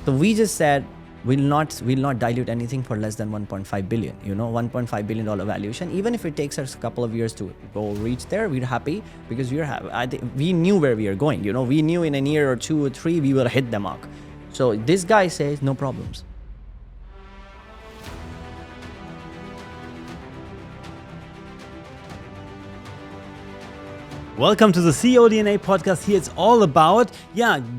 So we just said we'll not dilute anything for less than 1.5 billion. 1.5 billion dollar valuation. Even if it takes us a couple of years to go reach there, we're happy because we knew where we are going. We knew in a year or 2 or 3 we will hit the mark. So this guy says no problems. Welcome to the CEO DNA podcast. Here it's all about,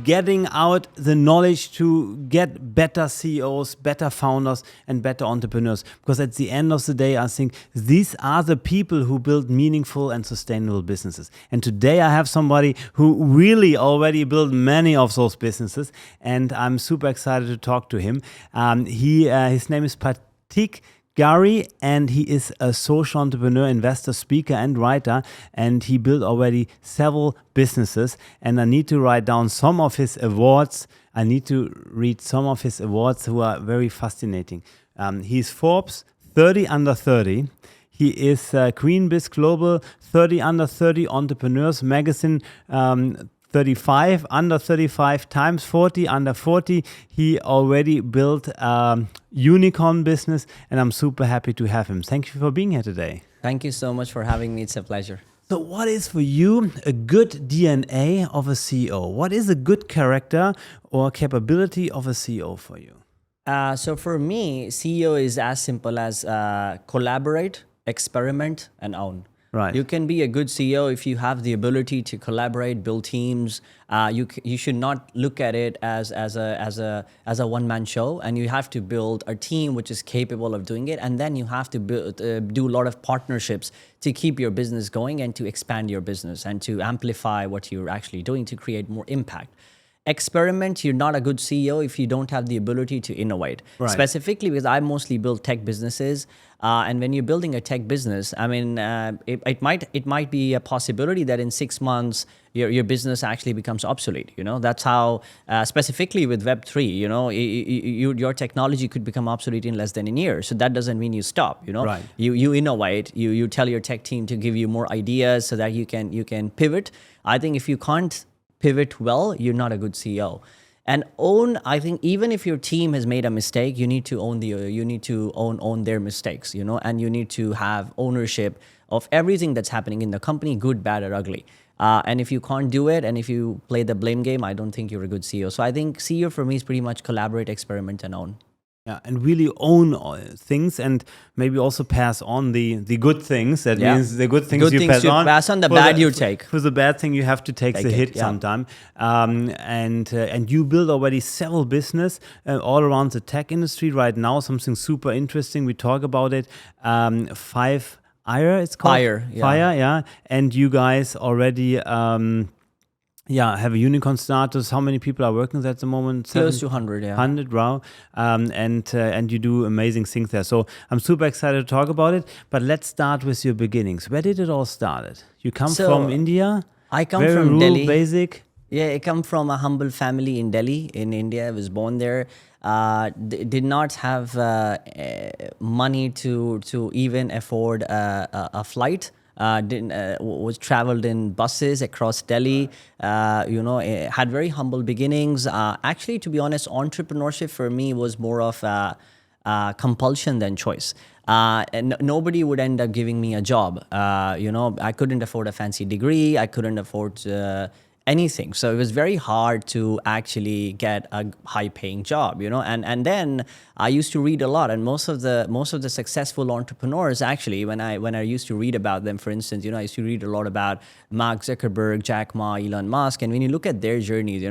getting out the knowledge to get better CEOs, better founders, and better entrepreneurs. Because at the end of the day, I think these are the people who build meaningful and sustainable businesses. And today I have somebody who really already built many of those businesses, and I'm super excited to talk to him. His name is Pratik Gauri, and he is a social entrepreneur, investor, speaker, and writer, and he built already several businesses. And I need to write down some of his awards. I need to read some of his awards who are very fascinating. He's Forbes 30 Under 30. He is Queen Biz Global 30 Under 30 Entrepreneurs Magazine 35 Under 35 times 40 Under 40. He already built a unicorn business, and I'm super happy to have him. Thank you for being here today. Thank you so much for having me. It's a pleasure. So what is for you a good DNA of a CEO? What is a good character or capability of a CEO for you? So for me, CEO is as simple as collaborate, experiment, and own. Right. You can be a good CEO if you have the ability to collaborate, build teams. You should not look at it as a one-man show, and you have to build a team which is capable of doing it. And then you have to do a lot of partnerships to keep your business going and to expand your business and to amplify what you're actually doing to create more impact. Experiment, you're not a good CEO if you don't have the ability to innovate. Right. Specifically because I mostly build tech businesses. And when you're building a tech business, I mean, it might be a possibility that in 6 months, your business actually becomes obsolete. That's how, specifically with Web3, your technology could become obsolete in less than a year. So that doesn't mean you stop. Right. You innovate. You tell your tech team to give you more ideas so that you can pivot. I think if you can't pivot well, you're not a good CEO. And I think even if your team has made a mistake, you need to own their mistakes, and you need to have ownership of everything that's happening in the company, good, bad, or ugly. And if you can't do it, and if you play the blame game, I don't think you're a good CEO. So I think CEO for me is pretty much collaborate, experiment, and own. Yeah, and really own things, and maybe also pass on the good things. That means the good things you pass on. The bad you take. For the bad thing, you have to take the hit sometime. And you build already several business all around the tech industry right now. Something super interesting. We talk about it. Fire, it's called. Fire, yeah. And you guys already. Have a unicorn status. How many people are working there at the moment? Close to 100, yeah. 100, wow. And you do amazing things there. So I'm super excited to talk about it. But let's start with your beginnings. Where did it all start? You come from India? I come very from rural, Delhi. Basic? Yeah, I come from a humble family in Delhi, in India. I was born there. Did not have money to even afford a flight. Was traveled in buses across Delhi, had very humble beginnings. Actually, to be honest, entrepreneurship for me was more of a compulsion than choice. And nobody would end up giving me a job. I couldn't afford a fancy degree. I couldn't afford anything. So it was very hard to actually get a high-paying job, And then I used to read a lot, and most of the successful entrepreneurs actually, when I used to read about them, for instance, I used to read a lot about Mark Zuckerberg, Jack Ma, Elon Musk, and when you look at their journeys,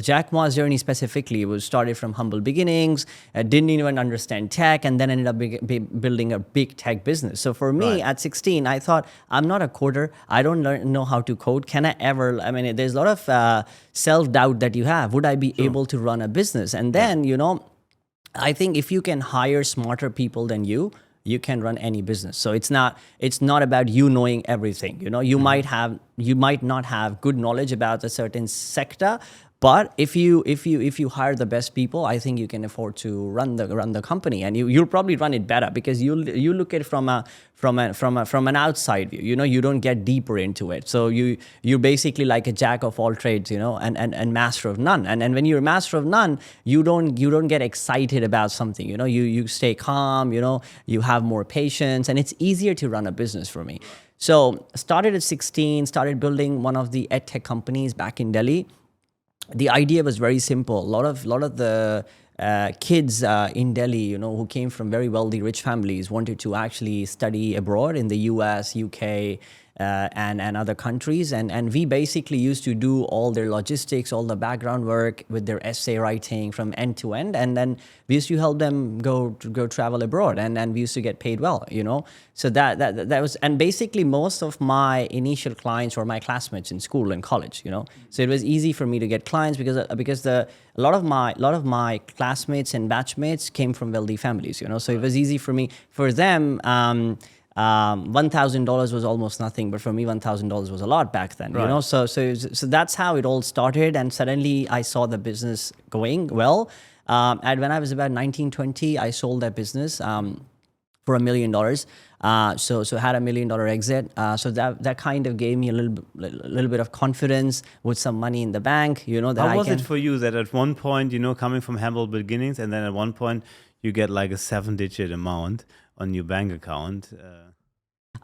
Jack Ma's journey specifically was started from humble beginnings, didn't even understand tech, and then ended up building a big tech business. So for me, at 16, I thought, I'm not a coder. I don't know how to code. Can I ever? I mean, there's a lot of self-doubt that you have. Would I be able to run a business? And then, I think if you can hire smarter people than you can run any business. So it's not about you knowing everything. You might not have good knowledge about a certain sector, But if you hire the best people, I think you can afford to run the company, and you'll probably run it better because you look at it from an outside view. You know, you don't get deeper into it. So you're basically like a jack of all trades, you know, and master of none. And when you're a master of none, you don't get excited about something. You know, you stay calm. You know, you have more patience, and it's easier to run a business for me. So started at 16, started building one of the ed tech companies back in Delhi. The idea was very simple. A lot of the kids in Delhi, you know, who came from very wealthy, rich families, wanted to actually study abroad in the US, UK, and other countries. And we basically used to do all their logistics, all the background work with their essay writing from end to end. And then we used to help them go travel abroad, and we used to get paid well, you know. So that was, and basically most of my initial clients were my classmates in school and college, you know. So it was easy for me to get clients because a lot of my classmates and batchmates came from wealthy families, you know. So it was easy for me. For them, $1,000 was almost nothing, but for me, $1,000 was a lot back then, you know. So that's how it all started, and suddenly I saw the business going well. And when I was about 19, 20, I sold that business for $1 million. So had $1 million exit. So that kind of gave me a little bit of confidence with some money in the bank, you know. That How was it for you that at one point, you know, coming from humble beginnings, and then at one point you get like a 7-digit amount on your bank account?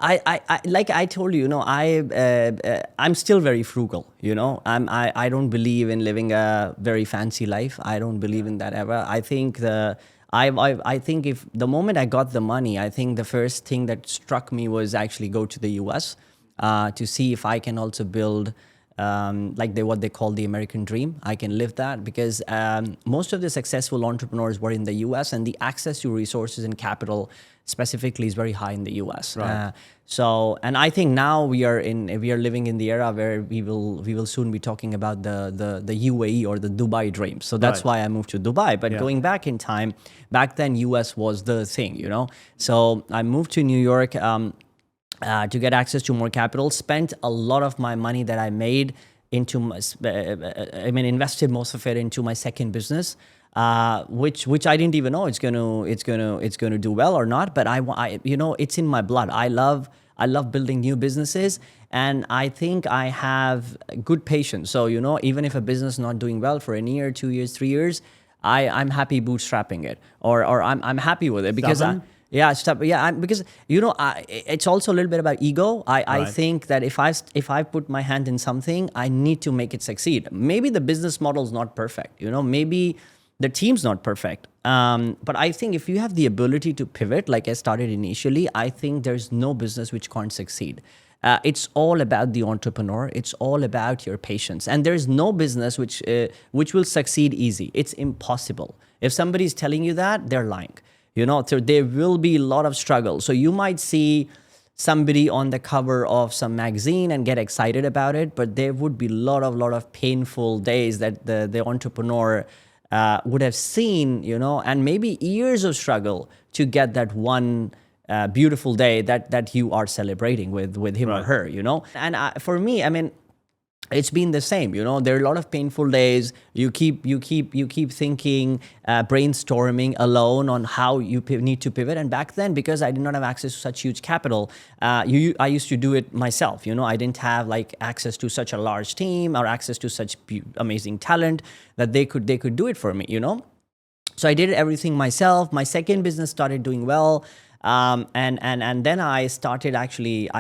I like I told you, you know, I'm still very frugal, you know. I don't believe in living a very fancy life. I don't believe in that ever. I think I think if the moment I got the money, I think the first thing that struck me was actually go to the US to see if I can also build what they call the American dream. I can live that because most of the successful entrepreneurs were in the US, and the access to resources and capital specifically is very high in the US. Right. And I think now we are living in the era where we will soon be talking about the UAE or the Dubai dream. So that's why I moved to Dubai. But going back in time, back then US was the thing, you know. So I moved to New York to get access to more capital, spent a lot of my money that I made into invested most of it into my second business, which I didn't even know it's gonna do well or not. But I you know, it's in my blood. I love building new businesses, and I think I have good patience. So, you know, even if a business is not doing well for a year, 2 years, 3 years, I'm happy bootstrapping it, or I'm happy with it because because you know, it's also a little bit about ego. I think that if I put my hand in something, I need to make it succeed. Maybe the business model is not perfect, you know, maybe the team's not perfect. But I think if you have the ability to pivot, like I started initially, I think there's no business which can't succeed. It's all about the entrepreneur. It's all about your patience. And there's no business which will succeed easy. It's impossible. If somebody's telling you that, they're lying. You know, so there will be a lot of struggle. So you might see somebody on the cover of some magazine and get excited about it, but there would be a lot of painful days that the entrepreneur would have seen, you know, and maybe years of struggle to get that one beautiful day that you are celebrating with him or her, you know. And for me, I mean, it's been the same, you know. There are a lot of painful days. You keep thinking, brainstorming alone on how you need to pivot. And back then, because I did not have access to such huge capital, I used to do it myself. You know, I didn't have like access to such a large team or access to such amazing talent that they could do it for me. You know, so I did everything myself. My second business started doing well. And then I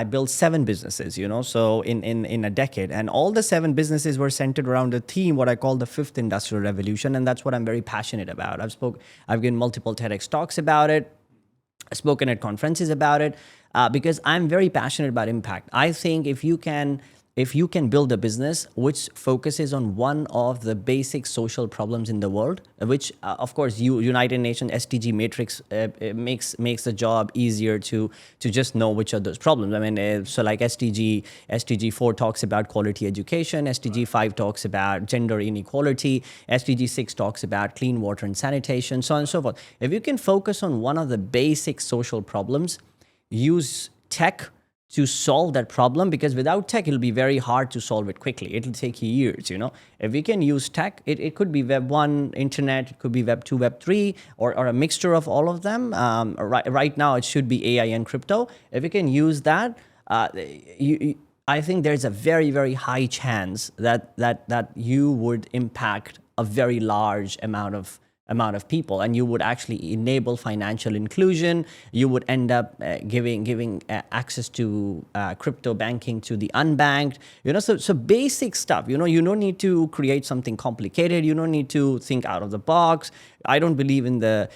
built 7 businesses, you know, so in a decade, and all the 7 businesses were centered around a theme, what I call the 5th industrial revolution. And that's what I'm very passionate about. I've given multiple TEDx talks about it. I've spoken at conferences about it, because I'm very passionate about impact. I think if you can build a business which focuses on one of the basic social problems in the world, which of course United Nations SDG matrix makes the job easier to just know which are those problems. I mean, so like SDG 4 talks about quality education, SDG 5 talks about gender inequality, SDG 6 talks about clean water and sanitation, so on and so forth. If you can focus on one of the basic social problems, use tech to solve that problem, because without tech it'll be very hard to solve it quickly. It'll take you years. If we can use tech, it could be web 1 internet, it could be web 2, web 3, or a mixture of all of them. Right now it should be AI and crypto. If we can use that, I think there's a very, very high chance that you would impact a very large amount of people, and you would actually enable financial inclusion. You would end up giving access to crypto banking to the unbanked. So basic stuff. You don't need to create something complicated. You don't need to think out of the box. I don't believe in the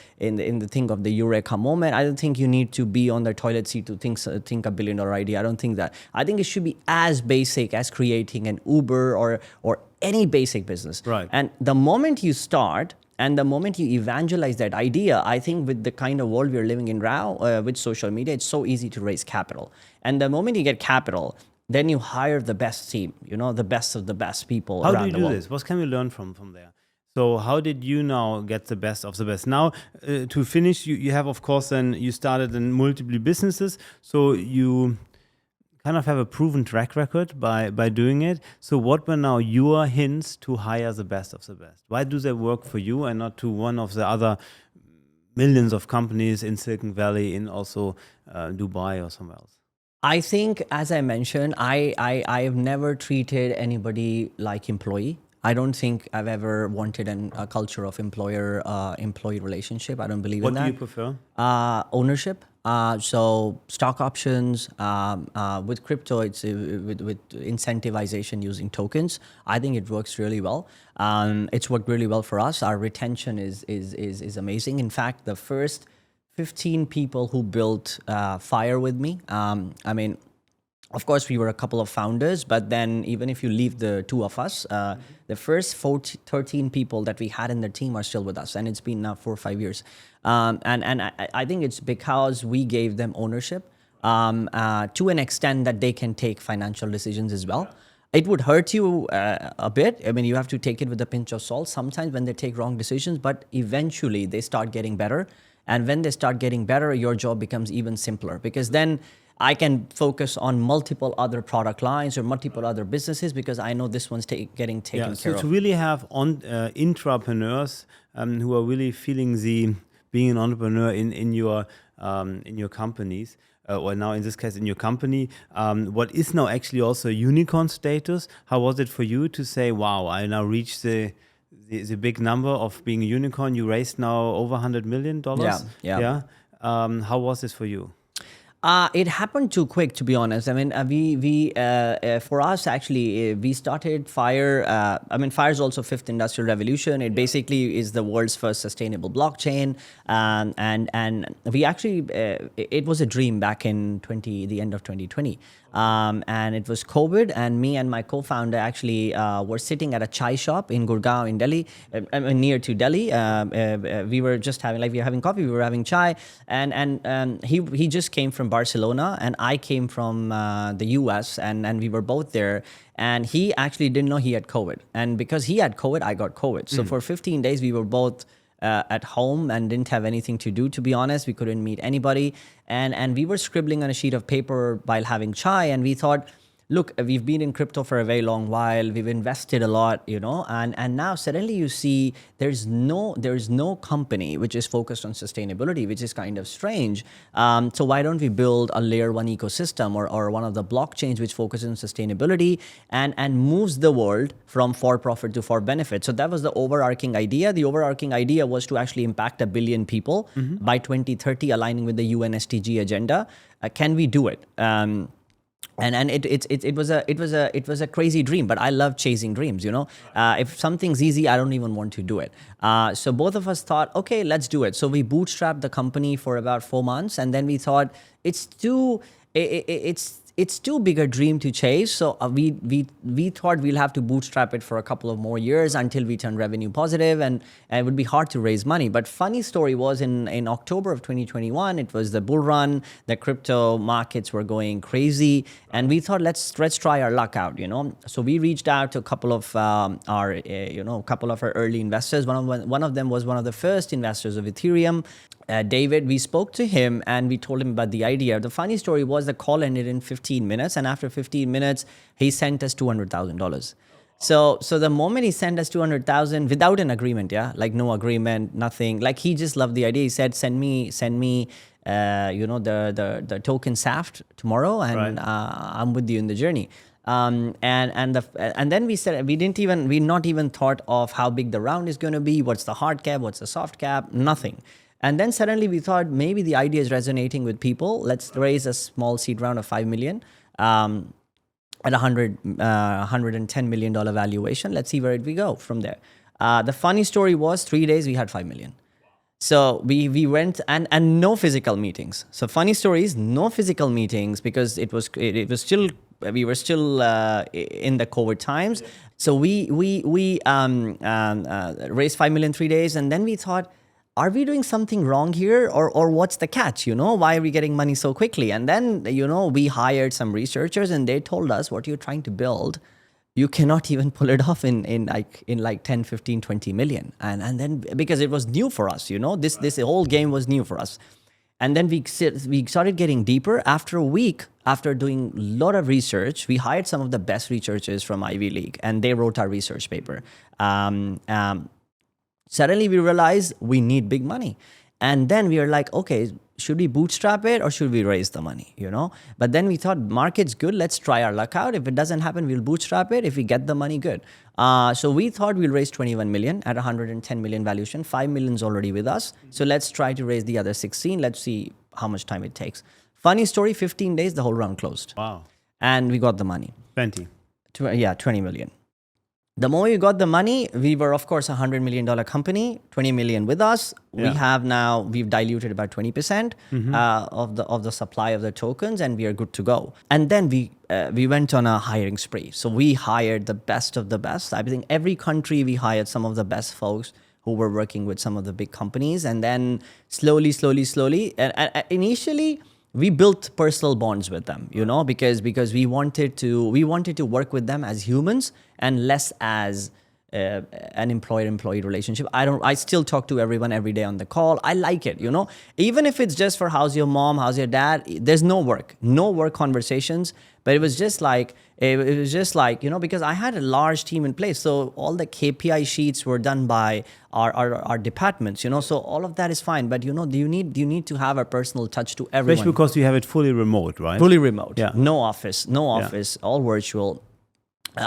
thing of the eureka moment. I don't think you need to be on the toilet seat to think $1 billion idea. I don't think that. I think it should be as basic as creating an Uber or any basic business. Right. And the moment you start, and the moment you evangelize that idea, I think with the kind of world we're living in now, with social media, it's so easy to raise capital. And the moment you get capital, then you hire the best team, the best of the best people around the world. How do you do this? What can we learn from there? So how did you now get the best of the best? Now, to finish, you have, of course, then you started in multiple businesses. So you kind of have a proven track record by doing it. So what were now your hints to hire the best of the best? Why do they work for you and not to one of the other millions of companies in Silicon Valley, in also Dubai or somewhere else? I think, as I mentioned, I have never treated anybody like employee. I don't think I've ever wanted a culture of employee relationship. I don't believe in that. What do you prefer? Ownership. So stock options, with crypto, it's with incentivization using tokens. I think it works really well. It's worked really well for us. Our retention is amazing. In fact, the first 15 people who built Fire with me, of course, we were a couple of founders, but then even if you leave the two of us, the first 13 people that we had in the team are still with us. And it's been now 4 or 5 years. And I think it's because we gave them ownership to an extent that they can take financial decisions as well. It would hurt you a bit. You have to take it with a pinch of salt sometimes when they take wrong decisions, but eventually they start getting better. And when they start getting better, your job becomes even simpler, because then I can focus on multiple other product lines or multiple other businesses, because I know this one's getting taken care of. So to really have intrapreneurs who are really feeling being an entrepreneur in your companies, or now in this case in your company, what is now actually also unicorn status. How was it for you to say, wow, I now reached the big number of being a unicorn? You raised now over $100 million. Yeah. How was this for you? It happened too quick, to be honest. For us, actually, we started Fire. Fire is also fifth industrial revolution. It basically is the world's first sustainable blockchain. And we actually, it was a dream back in the end of 2020. And it was COVID, and me and my co-founder actually were sitting at a chai shop in Gurgaon in Delhi, near to Delhi. We were just having, we were having coffee, we were having chai, and he just came from Barcelona, and I came from the US, and we were both there. And he actually didn't know he had COVID. And because he had COVID, I got COVID. So for 15 days, we were both at home and didn't have anything to do, to be honest. We couldn't meet anybody. And we were scribbling on a sheet of paper while having chai. And we thought, look, we've been in crypto for a very long while. We've invested a lot, and now suddenly you see there's no company which is focused on sustainability, which is kind of strange. So why don't we build a layer 1 ecosystem or one of the blockchains which focuses on sustainability and moves the world from for profit to for benefit? So that was the overarching idea. The overarching idea was to actually impact 1 billion people by 2030, aligning with the UN SDG agenda. Can we do it? And it was a crazy dream, but I love chasing dreams. If something's easy, I don't even want to do it. So both of us thought, okay, let's do it. So we bootstrapped the company for about 4 months, and then we thought it's too big a dream to chase. So we thought we'll have to bootstrap it for a couple of more years until we turn revenue positive, and it would be hard to raise money. But funny story was in October of 2021, it was the bull run. The crypto markets were going crazy, and we thought let's try our luck out. So we reached out to a couple of our early investors. One of them was one of the first investors of Ethereum. David, we spoke to him and we told him about the idea. The funny story was the call ended in 15 minutes. And after 15 minutes, he sent us $200,000. So the moment he sent us 200,000 without an agreement, yeah, like no agreement, nothing, like he just loved the idea. He said, send me, the token SAFT tomorrow, and I'm with you in the journey. And then we said we not even thought of how big the round is going to be, what's the hard cap, what's the soft cap, nothing. And then suddenly we thought maybe the idea is resonating with people. Let's raise a small seed round of 5 million. At $110 million valuation. Let's see where we go from there. The funny story was 3 days we had 5 million. So we went and no physical meetings. So funny story is no physical meetings because it was still, we were still in the COVID times. So we raised 5 million 3 days, and then we thought, are we doing something wrong here, or what's the catch? Why are we getting money so quickly? And then we hired some researchers, and they told us, what you're trying to build, you cannot even pull it off in like 10, 15, 20 million. And then because it was new for us, this whole game was new for us. And then we started getting deeper. After a week, after doing a lot of research, we hired some of the best researchers from Ivy League, and they wrote our research paper. Suddenly we realized we need big money. And then we were like, okay, should we bootstrap it or should we raise the money, But then we thought, market's good, let's try our luck out. If it doesn't happen, we'll bootstrap it. If we get the money, good. So we thought we'll raise 21 million at 110 million valuation. 5 million's already with us. So let's try to raise the other 16. Let's see how much time it takes. Funny story, 15 days, the whole round closed. Wow. And we got the money. 20. 20 million. The more we got the money, we were, of course, a $100 million company, 20 million with us. Yeah. We've diluted about 20% of the supply of the tokens, and we are good to go. And then we went on a hiring spree. So we hired the best of the best. I think every country we hired some of the best folks who were working with some of the big companies. And then slowly, and initially, we built personal bonds with them, because we wanted to work with them as humans and less as an employer-employee relationship. I still talk to everyone every day on the call. I like it, even if it's just for how's your mom, how's your dad. There's no work conversations. But it was just like, because I had a large team in place. So all the KPI sheets were done by our departments, so all of that is fine. But, you need to have a personal touch to everyone. Especially because you have it fully remote, right? Fully remote. Yeah. No office, all virtual,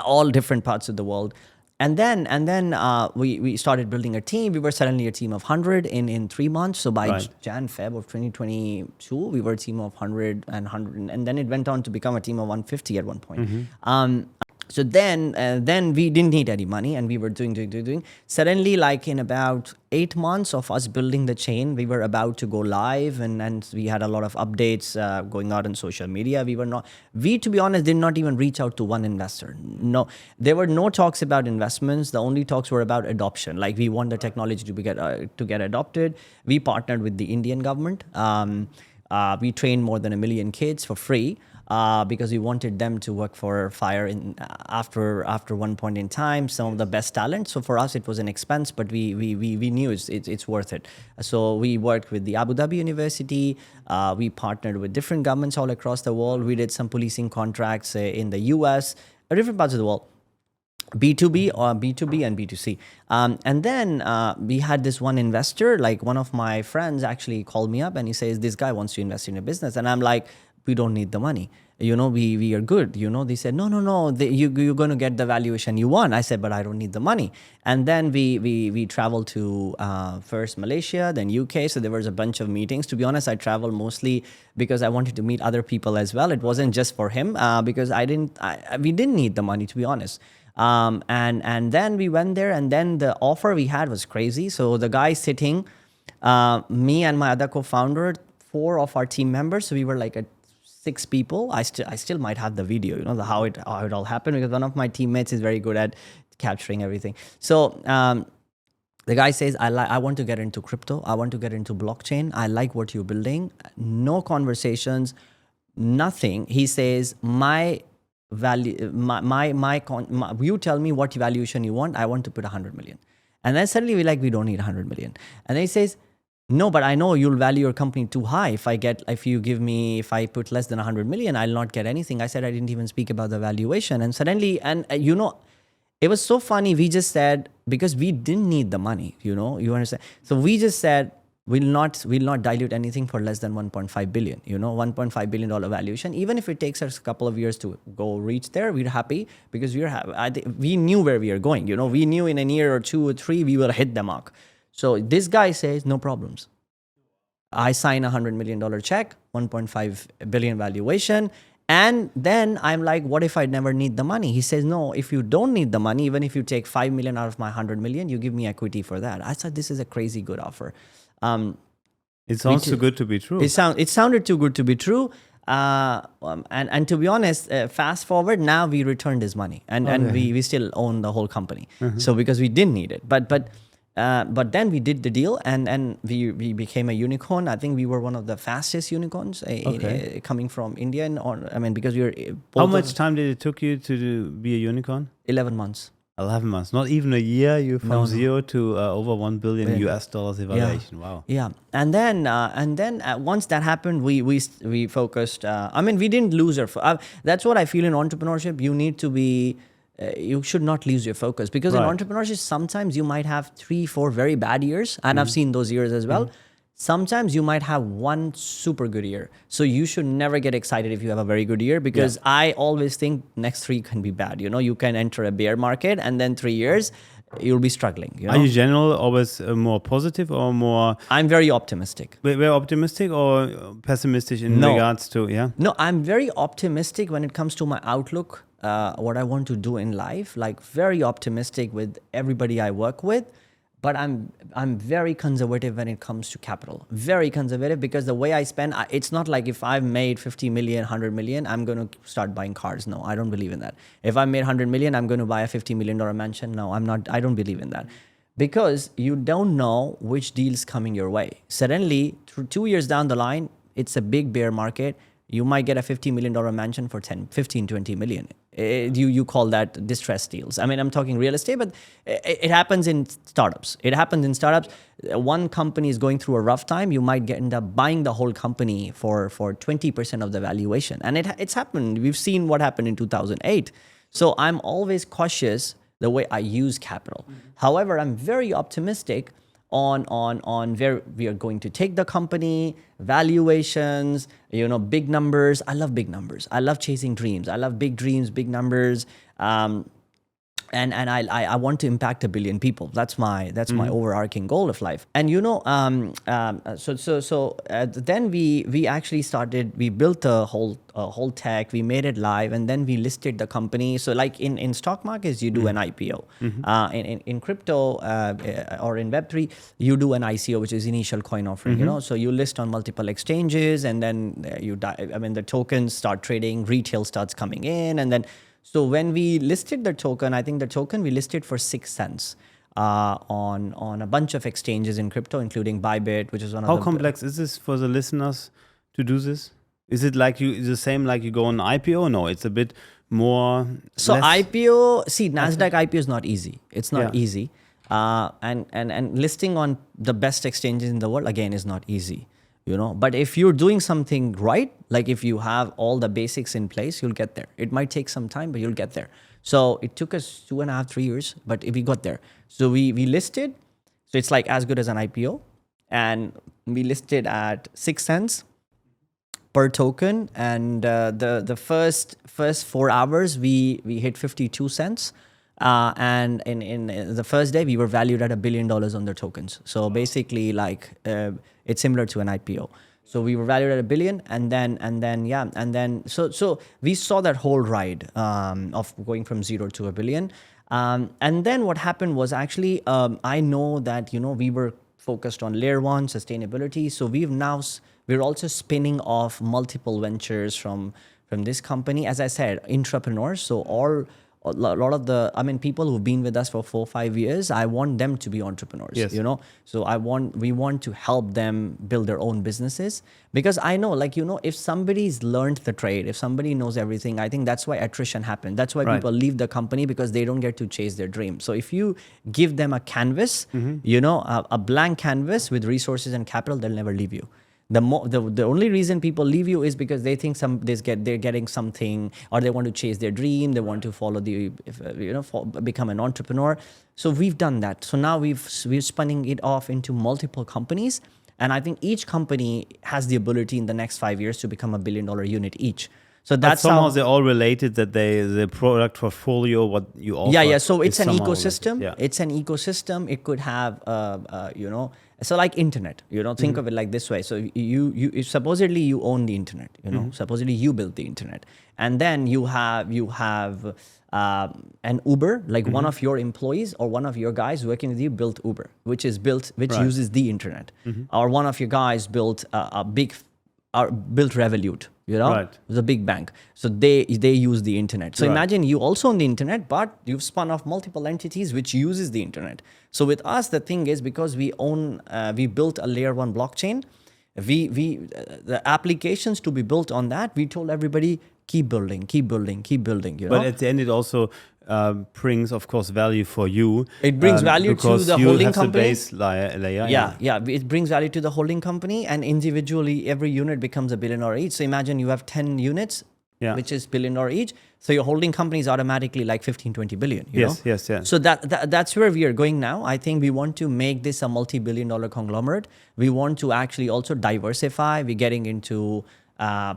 all different parts of the world. And then we started building a team. We were suddenly a team of 100 in 3 months. So by Jan, Feb of 2022, we were a team of 100 and 100. And then it went on to become a team of 150 at one point. So then we didn't need any money, and we were doing. Suddenly, like in about 8 months of us building the chain, we were about to go live, and we had a lot of updates going out on social media. We, to be honest, did not even reach out to one investor. No, there were no talks about investments. The only talks were about adoption. Like, we want the technology to get adopted. We partnered with the Indian government. We trained more than 1 million kids for free. Because we wanted them to work for FIRE after one point in time, some of the best talent. So for us, it was an expense, but we knew it's worth it. So we worked with the Abu Dhabi University. We partnered with different governments all across the world. We did some policing contracts in the US, different parts of the world. B2B or B2B and B2C. And then we had this one investor, like one of my friends actually called me up and he says, this guy wants to invest in a business. And I'm like, we don't need the money. We are good. They said, no, you're going to get the valuation you want. I said, but I don't need the money. And then we traveled to first Malaysia, then UK. So there was a bunch of meetings. To be honest, I traveled mostly because I wanted to meet other people as well. It wasn't just for him because we didn't need the money, to be honest. And then we went there, and then the offer we had was crazy. So the guy sitting, me and my other co-founder, 4 of our team members. So we were like 6 people. I still might have the video, how it all happened, because one of my teammates is very good at capturing everything. So the guy says, I want to get into crypto. I want to get into blockchain. I like what you're building. No conversations, nothing. He says, you tell me what valuation you want. I want to put 100 million. And then suddenly we don't need 100 million. And then he says, no, but I know you'll value your company too high. If I put less than 100 million, I'll not get anything. I said I didn't even speak about the valuation. And suddenly, it was so funny. We just said, because we didn't need the money, you understand? So we just said, we'll not dilute anything for less than 1.5 billion, $1.5 billion valuation. Even if it takes us a couple of years to go reach there, we're happy because we knew where we are going. We knew in a year or 2 or 3, we will hit the mark. So this guy says, no problems. I sign $100 million check, 1.5 billion valuation. And then I'm like, what if I never need the money? He says, no, if you don't need the money, even if you take 5 million out of my 100 million, you give me equity for that. I thought this is a crazy good offer. It sounds too good to be true. It sounded too good to be true. And to be honest, fast forward, now we returned his money and we still own the whole company. So because we didn't need it, but then we did the deal and we became a unicorn. I think we were one of the fastest unicorns coming from India. Because we were. How much time did it took you to be a unicorn? 11 months. 11 months, not even a year. You from zero to over $1 billion US dollars evaluation. Yeah. Wow. Yeah, and then once that happened, we focused. We didn't lose our. That's what I feel in entrepreneurship. You need to be. You should not lose your focus because in entrepreneurship, sometimes you might have 3-4 very bad years, and I've seen those years as well. Sometimes you might have one super good year. So you should never get excited if you have a very good year because I always think next 3 can be bad. You can enter a bear market and then 3 years, you'll be struggling. Are you generally always more positive or more? I'm very optimistic. Very optimistic or pessimistic in regards to, No, I'm very optimistic when it comes to my outlook, what I want to do in life, like very optimistic with everybody I work with. But I'm very conservative when it comes to capital. Very conservative because the way I spend, it's not like if I've made 50 million, 100 million, I'm going to start buying cars. No, I don't believe in that. If I made 100 million, I'm going to buy a $50 million mansion. No, I'm not. I don't believe in that. Because you don't know which deal's coming your way. Suddenly, 2 years down the line, it's a big bear market. You might get a $50 million mansion for 10, 15, 20 million. You call that distressed deals. I'm talking real estate, but it happens in startups. One company is going through a rough time. You might end up buying the whole company for 20% of the valuation. And it's happened. We've seen what happened in 2008. So I'm always cautious the way I use capital. However, I'm very optimistic on where we are going to take the company, valuations, big numbers. I love big numbers. I love chasing dreams. I love big dreams, big numbers. And I want to impact 1 billion people. That's my overarching goal of life. And then we actually started. We built the whole tech. We made it live, and then we listed the company. So like in stock markets, you do an IPO. In crypto or in Web3, you do an ICO, which is initial coin offering. So you list on multiple exchanges, and then the tokens start trading. Retail starts coming in, and then. So when we listed the token, I think the token we listed for 6 cents on a bunch of exchanges in crypto, including Bybit, which is one of the... How complex is this for the listeners to do this? Is it the same like you go on IPO? No, it's a bit more... So IPO, NASDAQ IPO is not easy. It's not easy. And listing on the best exchanges in the world, again, is not easy. But if you're doing something right, like if you have all the basics in place, you'll get there. It might take some time, but you'll get there. So it took us 2.5, 3 years, but we got there. So we listed. So it's like as good as an IPO. And we listed at 6 cents per token. And the first 4 hours, we hit 52 cents. And in the first day, we were valued at $1 billion on their tokens. So basically, it's similar to an IPO. So we were valued at $1 billion, so we saw that whole ride of going from 0 to $1 billion. And then what happened was actually, I know that we were focused on layer 1 sustainability. So we're also spinning off multiple ventures from this company. As I said, entrepreneurs. So lot of the, I mean, people who've been with us for 4 or 5 years, I want them to be entrepreneurs, Yes. you know? So we want to help them build their own businesses, because I know, like, you know, if somebody's learned the trade, if somebody knows everything, I think that's why attrition happens. That's why Right. people leave the company, because they don't get to chase their dream. So if you give them a canvas, you know, a blank canvas with resources and capital, they'll never leave you. The only reason people leave you is because they think they're getting something, or they want to chase their dream, they want to follow become an entrepreneur. So we've done that. So now we're spinning it off into multiple companies, and I think each company has the ability in the next 5 years to become $1 billion unit each. So But that's somehow how. they're all related, that the product portfolio, what you offer. Yeah. So it's is an somehow ecosystem. related. Yeah. It's an ecosystem. It could have, you know, so like internet, you know, think of it like this way. So if supposedly you own the internet, you know, supposedly you built the internet, and then you have an Uber, like one of your employees or one of your guys working with you built Uber, which uses the internet, or one of your guys built built Revolut, you know, Right. it was a big bank. So they use the internet. So Right. imagine you also own the internet, but you've spun off multiple entities which uses the internet. So with us, the thing is, because we built a layer 1 blockchain, the applications to be built on that, we told everybody, keep building, you know. But at the end, it also brings, of course, value for you. It brings value to because the you holding have company. The base layer. Yeah. It brings value to the holding company, and individually, every unit becomes $1 billion each. So imagine you have 10 units, Yeah. which is $1 billion each. So your holding company is automatically like 15-20 billion. You know? Yes. So that's where we are going now. I think we want to make this a multi-billion-dollar conglomerate. We want to actually also diversify. We're getting into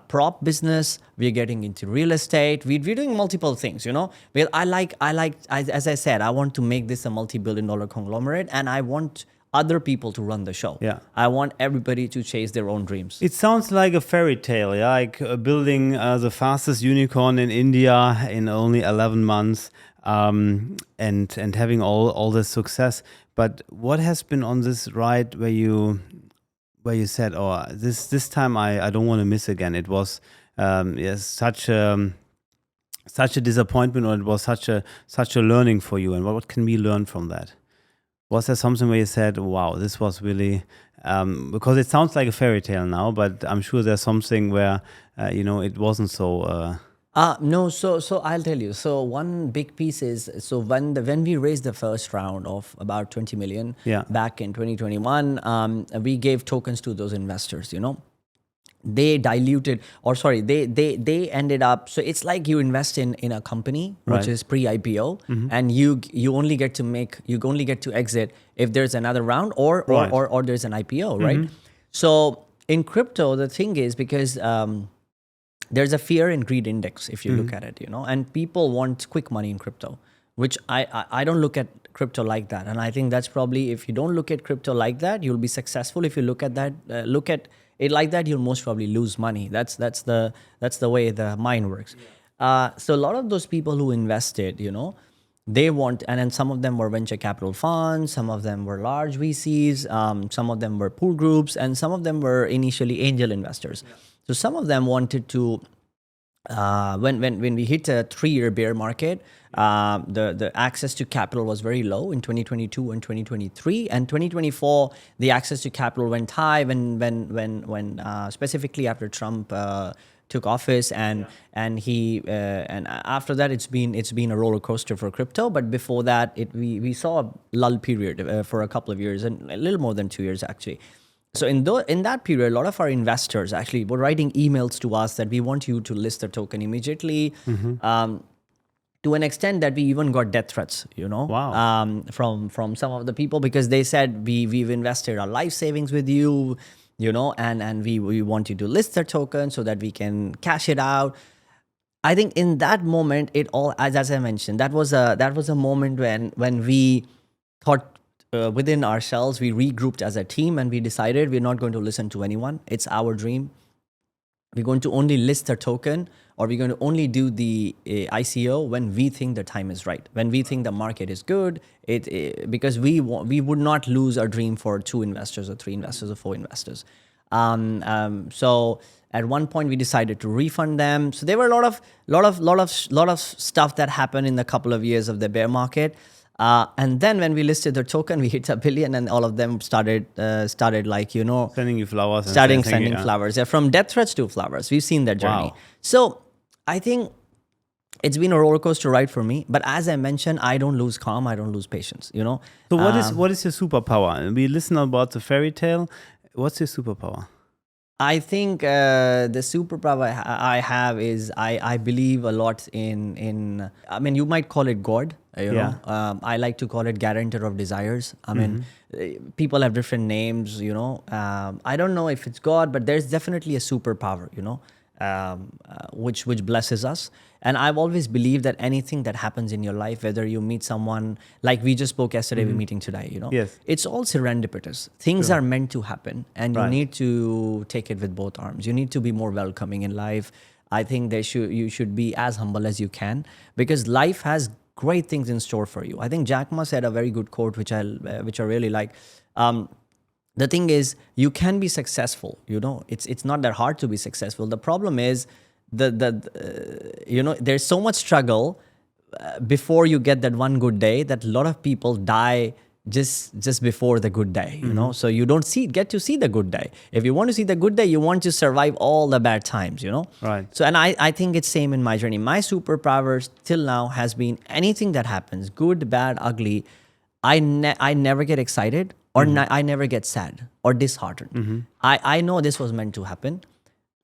prop business. We're getting into real estate. We're doing multiple things, you know. Well, as I said, I want to make this a multi-billion-dollar conglomerate, and I want other people to run the show. Yeah. I want everybody to chase their own dreams. It sounds like a fairy tale, yeah? Like building the fastest unicorn in India in only 11 months, and having all this success. But what has been on this ride where you said, oh, this time I don't want to miss again? It was such a disappointment, or it was such a learning for you. And what can we learn from that? Was there something where you said, wow, this was really, because it sounds like a fairy tale now, but I'm sure there's something where, it wasn't so. No, so I'll tell you. So one big piece is, so when we raised the first round of about 20 million Yeah. back in 2021, we gave tokens to those investors, you know. They diluted, or sorry, they ended up, so it's like you invest in a company which Right. is pre-IPO, and you only get to exit if there's another round or Right. there's an IPO, right? So in crypto, the thing is, because there's a fear and greed index, if you look at it, you know, and people want quick money in crypto, which I don't look at crypto like that. And I think that's probably, if you don't look at crypto like that, you'll be successful. If you look at it like that, you'll most probably lose money. That's the way the mind works. So a lot of those people who invested, you know, they want, and then some of them were venture capital funds, some of them were large VCs, some of them were pool groups, and some of them were initially angel investors. Yeah. So some of them wanted to, when we hit a 3-year bear market, the access to capital was very low in 2022 and 2023, and 2024 the access to capital went high when specifically after Trump took office, and after that it's been a roller coaster for crypto. But before that, we saw a lull period for a couple of years, and a little more than 2 years actually. So in that period, a lot of our investors actually were writing emails to us that we want you to list the token immediately. To an extent that we even got death threats, you know, Wow. From some of the people, because they said we've invested our life savings with you, you know, and we want you to list the token so that we can cash it out. I think in that moment, it all, as I mentioned, that was a moment when we thought within ourselves, we regrouped as a team, and we decided we're not going to listen to anyone. It's our dream. We're going to only list the token, or we're going to only do the ICO when we think the time is right, when we think the market is good. Because we would not lose our dream for 2 investors or 3 investors or 4 investors. So at one point we decided to refund them. So there were a lot of stuff that happened in the couple of years of the bear market. And then when we listed the token, we hit $1 billion, and all of them started like, Sending you flowers. And starting saying thank sending you. flowers. Yeah, from death threats to flowers. We've seen that journey. Wow. So I think it's been a roller coaster ride for me. But as I mentioned, I don't lose calm. I don't lose patience. So what is your superpower? We listen about the fairy tale. What's your superpower? I think the superpower I have is I believe a lot in I mean, you might call it God, Yeah. I like to call it guarantor of desires. I mean, people have different names, I don't know if it's God, but there's definitely a superpower, which blesses us. And I've always believed that anything that happens in your life, whether you meet someone, like we just spoke yesterday, we're meeting today, Yes. it's all serendipitous. Things are meant to happen, and you Right. need to take it with both arms. You need to be more welcoming in life. I think you should be as humble as you can, because life has great things in store for you. I think Jack Ma said a very good quote, which I really like. The thing is, you can be successful. It's not that hard to be successful. The problem is there's so much struggle before you get that one good day, that a lot of people die just before the good day. So you don't get to see the good day. If you want to see the good day, you want to survive all the bad times. Right. So, and I think it's same in my journey. My superpower till now has been anything that happens, good, bad, ugly. I never get excited, or I never get sad or disheartened. I know this was meant to happen.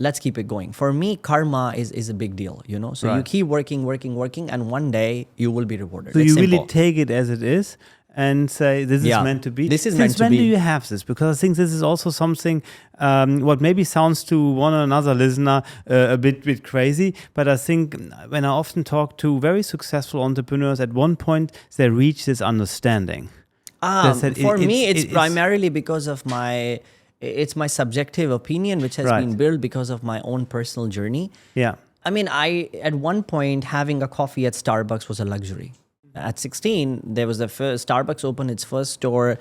Let's keep it going. For me, karma is a big deal, So you Right. keep working, and one day you will be rewarded. So It's you simple. really take it as it is and say, this is Yeah. meant to be. This is Since meant to when be. do you have this? Because I think this is also something what maybe sounds to one or another listener a bit crazy. But I think when I often talk to very successful entrepreneurs, at one point they reach this understanding. That For me, it's it's- primarily because of it's my subjective opinion, which has Right. been built because of my own personal journey. Yeah. I mean, at one point, having a coffee at Starbucks was a luxury. At 16, there was the first Starbucks opened its first store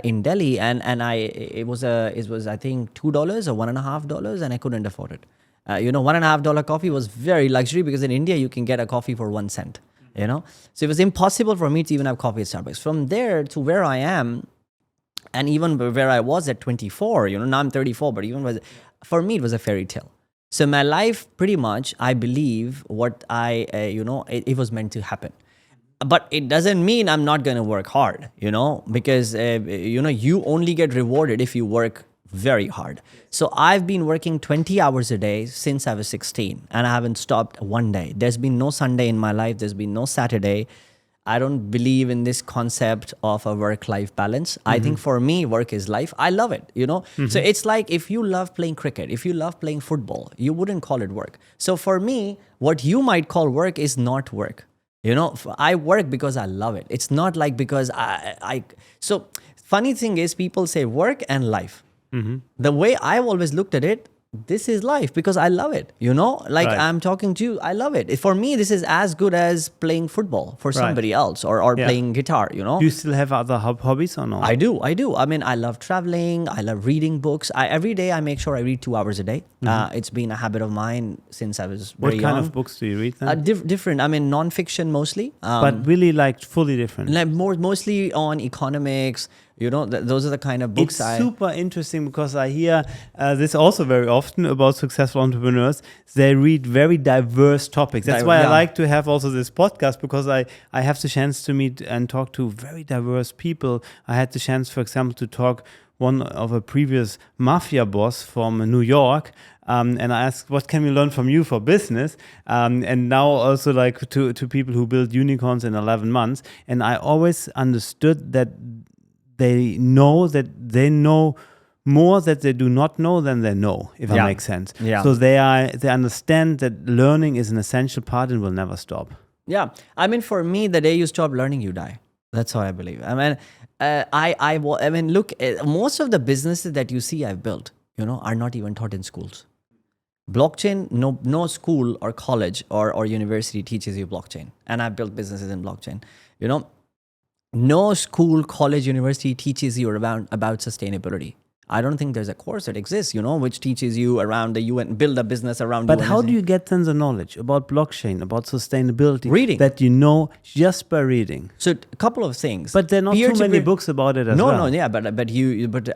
in Delhi, and it was I think $2 or $1.50, and I couldn't afford it. $1.50 coffee was very luxury, because in India you can get a coffee for 1 cent. So it was impossible for me to even have coffee at Starbucks. From there to where I am, and even where I was at 24, now I'm 34, but for me, it was a fairy tale. So my life, pretty much, I believe what it was meant to happen. But it doesn't mean I'm not going to work hard, because, you only get rewarded if you work very hard. So I've been working 20 hours a day since I was 16, and I haven't stopped one day. There's been no Sunday in my life. There's been no Saturday. I don't believe in this concept of a work-life balance. I think for me, work is life. I love it, So it's like, if you love playing cricket, if you love playing football, you wouldn't call it work. So for me, what you might call work is not work. I work because I love it. It's not like because so funny thing is, people say work and life. The way I've always looked at it, this is life, because I love it. Like Right. I'm talking to you, I love it. For me, this is as good as playing football for somebody else, or Yeah. playing guitar, Do you still have other hobbies or no? I do. I mean, I love traveling. I love reading books. Every day I make sure I read 2 hours a day. It's been a habit of mine since I was What very kind young. of books do you read then? Different. I mean, non-fiction mostly. But really like fully different. Like mostly on economics. Those are the kind of books It's super interesting, because I hear this also very often about successful entrepreneurs. They read very diverse topics. That's why I Yeah. like to have also this podcast, because I have the chance to meet and talk to very diverse people. I had the chance, for example, to talk one of a previous mafia boss from New York. And I asked, what can we learn from you for business? And now also like to people who build unicorns in 11 months. And I always understood that they know more that they do not know than they know, if that Yeah. makes sense. Yeah. So they understand that learning is an essential part and will never stop. Yeah, I mean, for me, the day you stop learning, you die. That's how I believe. I mean, I mean, look, most of the businesses that you see I've built, are not even taught in schools. Blockchain, no school or college or university teaches you blockchain. And I've built businesses in blockchain. No school, college, university teaches you about sustainability. I don't think there's a course that exists, which teaches you around the UN, build a business around But UN. how do you get then the knowledge about blockchain, about sustainability? Reading. That you know just by reading. So a couple of things. But there are not too many books about it as well. No, yeah, but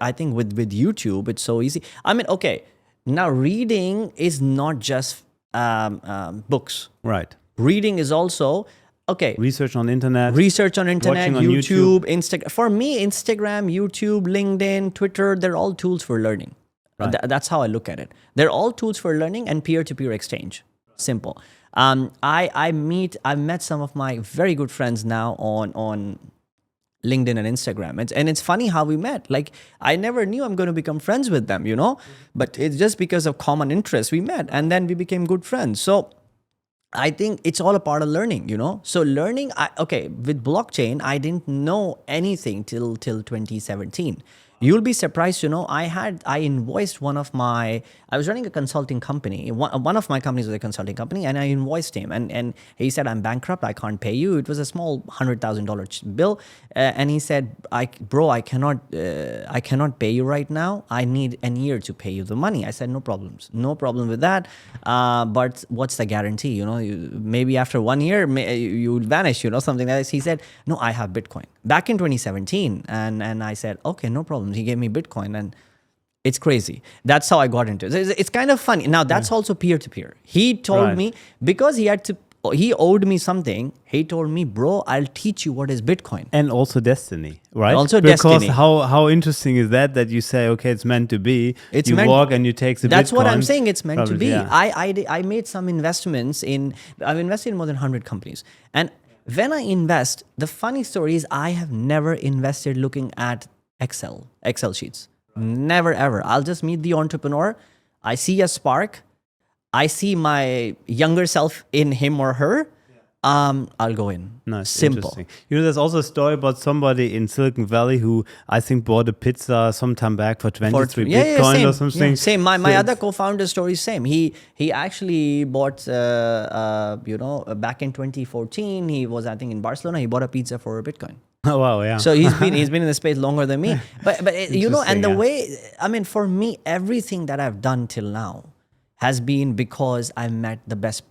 I think with YouTube it's so easy. I mean, okay, now reading is not just books. Right. Reading is also Research on internet. Watching on YouTube. Instagram. For me, Instagram, YouTube, LinkedIn, Twitter, they're all tools for learning. Right. That's how I look at it. They're all tools for learning and peer-to-peer exchange. Simple. I've met some of my very good friends now on LinkedIn and Instagram. And it's funny how we met. Like, I never knew I'm going to become friends with them, but it's just because of common interests we met, and then we became good friends. So I think it's all a part of learning, So learning, with blockchain, I didn't know anything till 2017. You'll be surprised, I invoiced I was running a consulting company. One of my companies was a consulting company, and I invoiced him. And he said, I'm bankrupt, I can't pay you. It was a small $100,000 bill. And he said, bro, I cannot pay you right now. I need a year to pay you the money. I said, no problems. No problem with that. But what's the guarantee? Maybe after 1 year, you would vanish, something like this. He said, no, I have Bitcoin. Back in 2017. And I said, okay, no problem. He gave me Bitcoin, and it's crazy. That's how I got into it. It's kind of funny. Now, that's also peer-to-peer. He told me, because he owed me something, he told me, bro, I'll teach you what is Bitcoin. And also destiny, right? Also because destiny. How interesting is that you say, okay, it's meant to be. You walk and you take the That's Bitcoin. what I'm saying. It's meant to be. Yeah. I made some investments I've invested in more than 100 companies. And when I invest, the funny story is I have never invested looking at Excel sheets. Never, ever. I'll just meet the entrepreneur. I see a spark. I see my younger self in him or her. I'll go in. Nice. Simple. There's also a story about somebody in Silicon Valley who I think bought a pizza sometime back for 23 Bitcoin same. or something. Yeah, same. My other co-founder story is same. He actually bought, back in 2014, he was, I think, in Barcelona. He bought a pizza for a Bitcoin. Oh, wow, yeah. So he's been in the space longer than me. But and the way, for me, everything that I've done till now has been because I met the best,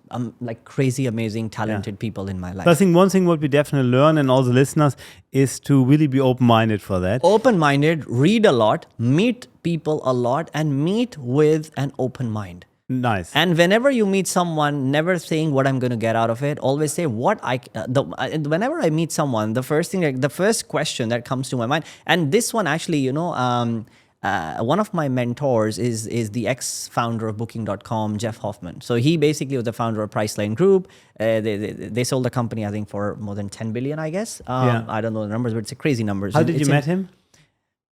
crazy, amazing, talented people in my life. So I think one thing what we definitely learn, and all the listeners, is to really be open-minded for that. Open-minded, read a lot, meet people a lot, and meet with an open mind. Nice. And whenever you meet someone, never think what I'm going to get out of it. Always say whenever I meet someone, the first question that comes to my mind, and this one actually, one of my mentors is the ex-founder of Booking.com, Jeff Hoffman. So he basically was the founder of Priceline Group. They sold the company, I think, for more than 10 billion, I guess. I don't know the numbers, but it's a crazy numbers. How did you met him?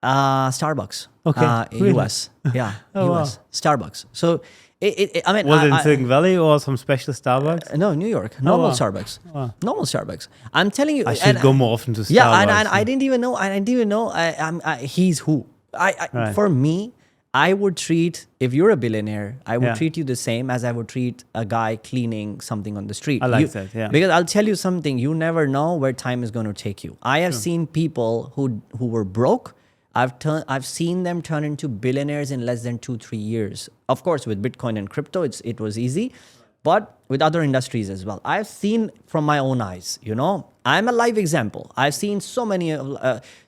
Starbucks. Okay. Really? US. Yeah. Oh, US. wow. Starbucks. So was it in Silicon Valley or some special Starbucks? No, New York. Normal wow. Starbucks. Wow. Normal Starbucks. I'm telling you. I should go more often to Starbucks. Yeah, and I didn't even know. He's who. Right. For me, I would treat, if you're a billionaire, I would Yeah. treat you the same as I would treat a guy cleaning something on the street. I like that, yeah. Because I'll tell you something, you never know where time is going to take you. I have seen people who were broke. I've seen them turn into billionaires in less than 2-3 years. Of course, with Bitcoin and crypto, it was easy, but with other industries as well. I've seen from my own eyes, I'm a live example. I've seen so many,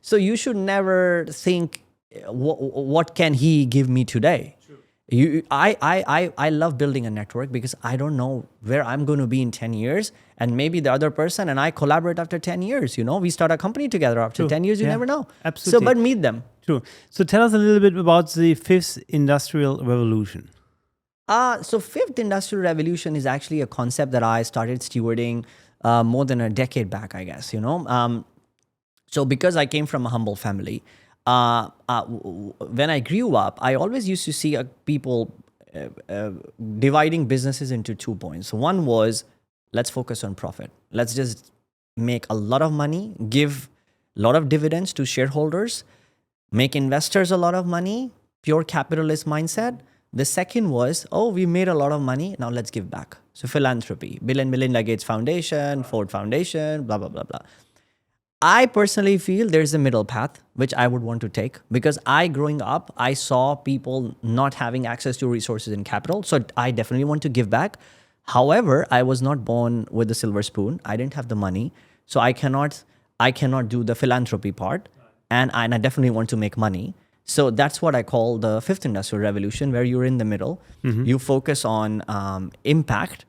so you should never think, what can he give me today? I love building a network because I don't know where I'm going to be in 10 years, and maybe the other person and I collaborate after 10 years. We start a company together after 10 years. You never know. Absolutely. So, but meet them. True. So tell us a little bit about the fifth industrial revolution. So fifth industrial revolution is actually a concept that I started stewarding more than a decade back, I guess. So because I came from a humble family, when I grew up, I always used to see people dividing businesses into 2 points. One was, let's focus on profit. Let's just make a lot of money, give a lot of dividends to shareholders, make investors a lot of money, pure capitalist mindset. The second was, we made a lot of money, now let's give back. So philanthropy, Bill and Melinda Gates Foundation, Ford Foundation, blah, blah, blah, blah. I personally feel there's a middle path which I would want to take, because growing up, I saw people not having access to resources and capital. So I definitely want to give back. However, I was not born with a silver spoon. I didn't have the money. So I cannot do the philanthropy part. And I definitely want to make money. So that's what I call the fifth industrial revolution, where you're in the middle. You focus on impact,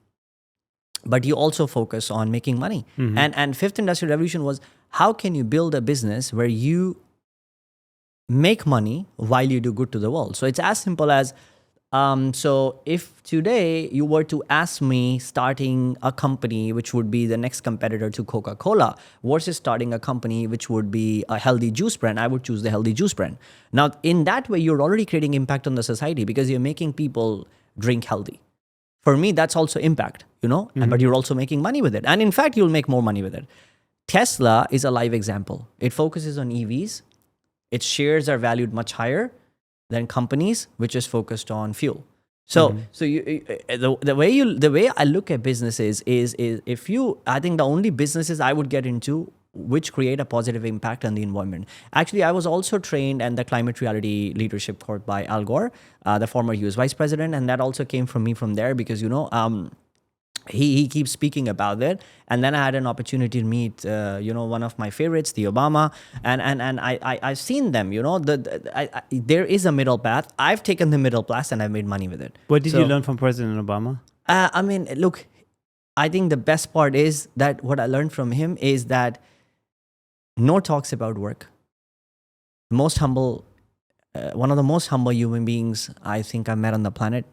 but you also focus on making money. And fifth industrial revolution was, how can you build a business where you make money while you do good to the world? So it's as simple as, so if today you were to ask me starting a company which would be the next competitor to Coca-Cola versus starting a company which would be a healthy juice brand, I would choose the healthy juice brand. Now, in that way, you're already creating impact on the society, because you're making people drink healthy. For me, that's also impact, but you're also making money with it. And in fact, you'll make more money with it. Tesla is a live example. It focuses on EVs. Its shares are valued much higher than companies which is focused on fuel. So the way I look at businesses is if you, I think the only businesses I would get into which create a positive impact on the environment. Actually, I was also trained in the climate reality leadership course by Al Gore, the former US vice president, and that also came from me from there, because he keeps speaking about it. And then I had an opportunity to meet one of my favorites, the Obama, and I've seen them. There is a middle path. I've taken the middle path and I've made money with it. What did you learn from President Obama? Look, I think the best part is that what I learned from him is that no talks about work. Most humble, one of the most humble human beings I think I met on the planet.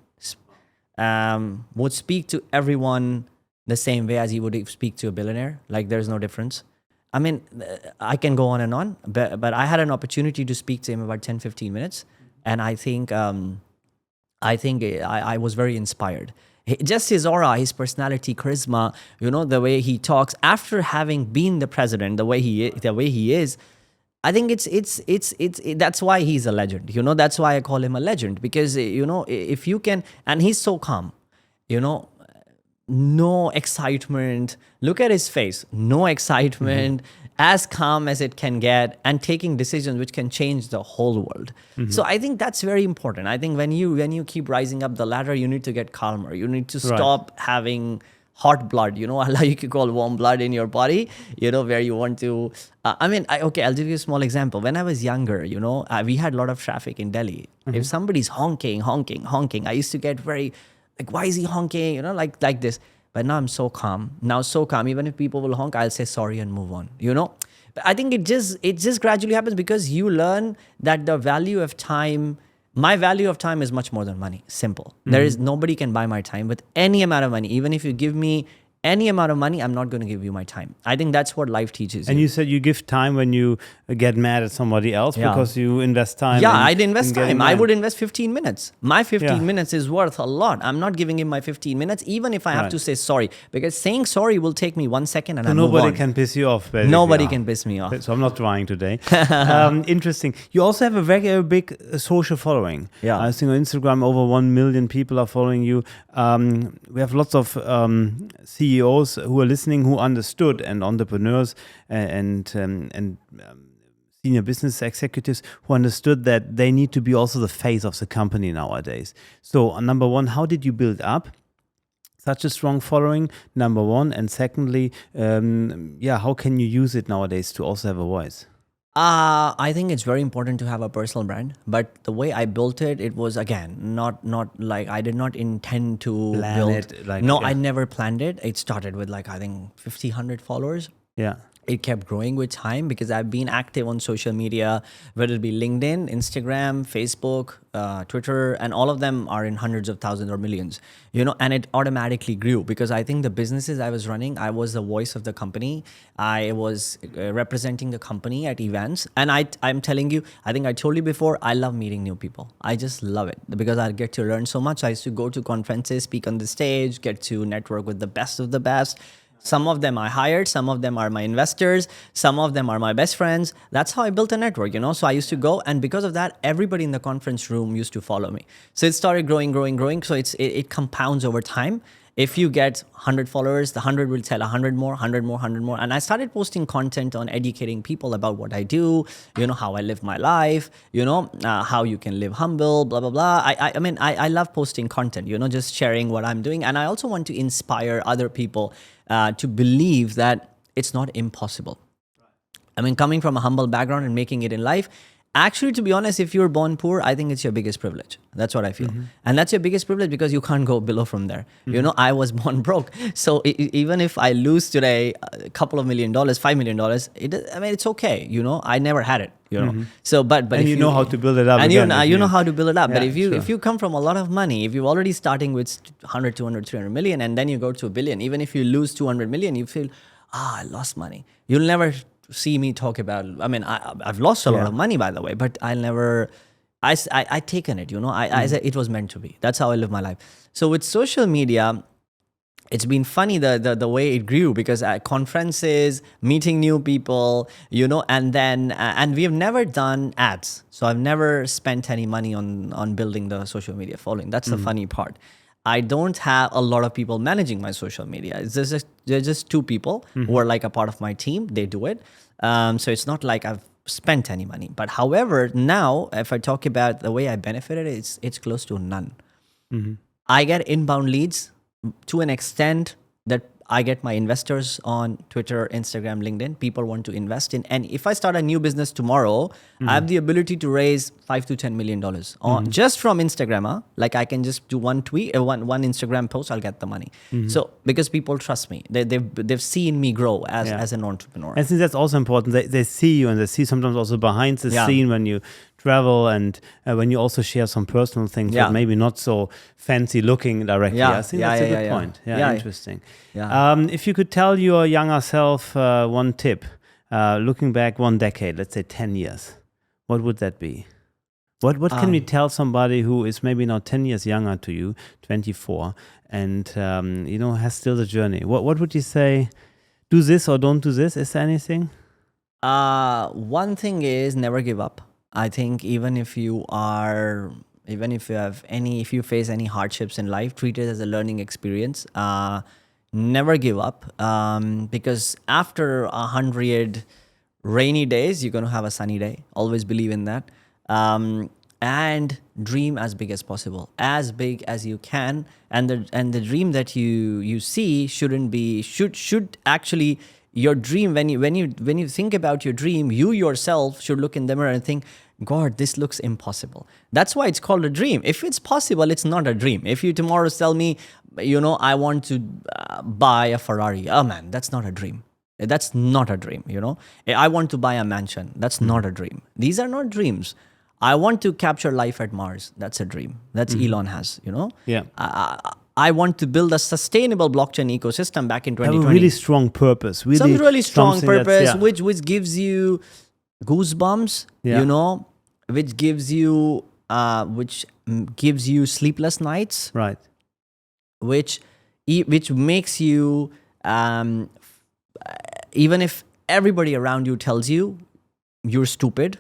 Would speak to everyone the same way as he would speak to a billionaire. Like, there's no difference. I can go on and on, but I had an opportunity to speak to him about 10, 15 minutes. And I think I was very inspired. Just his aura, his personality, charisma, the way he talks after having been the president, the way he is, I think that's why he's a legend. That's why I call him a legend, because if you can, and he's so calm, no excitement. Look at his face, no excitement, as calm as it can get, and taking decisions which can change the whole world. So I think that's very important. I think when you keep rising up the ladder, you need to get calmer. You need to stop having hot blood, you could call warm blood in your body, where you want to, I'll give you a small example. When I was younger, we had a lot of traffic in Delhi. If somebody's honking, I used to get very, like, why is he honking? Like this. But now I'm so calm. Even if people will honk, I'll say sorry and move on, But I think it just gradually happens, because you learn that the value of time, my value of time is much more than money. Simple. There is nobody can buy my time with any amount of money. Even if you give me any amount of money, I'm not going to give you my time. I think that's what life teaches you. And you said you give time when you get mad at somebody else, because you invest time. Yeah, I'd invest time. I would invest 15 minutes. My 15 minutes is worth a lot. I'm not giving him my 15 minutes, even if I have to say sorry, because saying sorry will take me 1 second and I move on. Nobody can piss you off, basically. Nobody can piss me off. So I'm not trying today. Interesting. You also have a very big social following. Yeah. I think on Instagram, over 1 million people are following you. We have lots of CEOs who are listening, who understood, and entrepreneurs and senior business executives who understood that they need to be also the face of the company nowadays. So, number one, how did you build up such a strong following? Number one, and secondly, how can you use it nowadays to also have a voice? I think it's very important to have a personal brand, but the way I built it, it was, again, not like, I did not intend to build it. I never planned it. It started with, like, I think 50, 100 followers. Yeah. It kept growing with time, because I've been active on social media, whether it be LinkedIn, Instagram, Facebook, Twitter, and all of them are in hundreds of thousands or millions, and it automatically grew, because I think the businesses I was running, I was the voice of the company. I was representing the company at events. And I'm telling you, I think I told you before, I love meeting new people. I just love it, because I get to learn so much. I used to go to conferences, speak on the stage, get to network with the best of the best. Some of them I hired, some of them are my investors, some of them are my best friends. That's how I built a network, So I used to go, and because of that, everybody in the conference room used to follow me. So it started growing. So it compounds over time. If you get 100 followers, the 100 will tell 100 more, 100 more, 100 more. And I started posting content on educating people about what I do, how I live my life, how you can live humble, blah, blah, blah. I love posting content, just sharing what I'm doing. And I also want to inspire other people to believe that it's not impossible. Coming from a humble background and making it in life, actually, to be honest, if you're born poor, I think it's your biggest privilege. That's what I feel. And that's your biggest privilege because you can't go below from there. I was born broke. So even if I lose today a couple of $1 million, $5 million, it's okay. I never had it, So, but and if you know how to build it up. And again, you know how to build it up. But Yeah, if you come from a lot of money, if you're already starting with 100, 200, 300 million, and then you go to $1 billion, even if you lose 200 million, you feel, I lost money. You'll never see me talk about, I've lost a lot of money, by the way, but I'll never, I taken it, I said it was meant to be. That's how I live my life. So with social media, it's been funny the way it grew, because at conferences, meeting new people, and then, and we have never done ads. So I've never spent any money on building the social media following. That's the funny part. I don't have a lot of people managing my social media. There's just 2 people who are like a part of my team. They do it. So it's not like I've spent any money. But however, now if I talk about the way I benefited, it's close to none. I get inbound leads to an extent that I get my investors on Twitter, Instagram, LinkedIn. People want to invest in. And if I start a new business tomorrow, I have the ability to raise $5 to $10 million just from Instagram. Like I can just do one tweet, one Instagram post, I'll get the money. So because people trust me, they've seen me grow as an entrepreneur. I think that's also important. They see you, and they see sometimes also behind the scene when you travel, and when you also share some personal things that maybe not so fancy looking directly. I think that's a good point. Interesting. If you could tell your younger self one tip, looking back 1 decade, let's say 10 years, what would that be? What can we tell somebody who is maybe now 10 years younger to you, 24, and has still the journey? What would you say? Do this or don't do this? Is there anything? One thing is never give up. I think even if you face any hardships in life, treat it as a learning experience. Never give up, because after 100 rainy days, you're going to have a sunny day. Always believe in that. And dream as big as possible, as big as you can. And the dream that you see should actually, your dream, when you think about your dream, you yourself should look in the mirror and think, God, this looks impossible. That's why it's called a dream. If it's possible, it's not a dream. If you tomorrow tell me, I want to buy a Ferrari. Oh man, that's not a dream. That's not a dream, I want to buy a mansion. That's not a dream. These are not dreams. I want to capture life at Mars. That's a dream. That's Elon has, Yeah. I want to build a sustainable blockchain ecosystem back in 2020. Have a really strong purpose. Some really strong purpose, which gives you goosebumps, which gives you sleepless nights, right? Which makes you, even if everybody around you tells you you're stupid,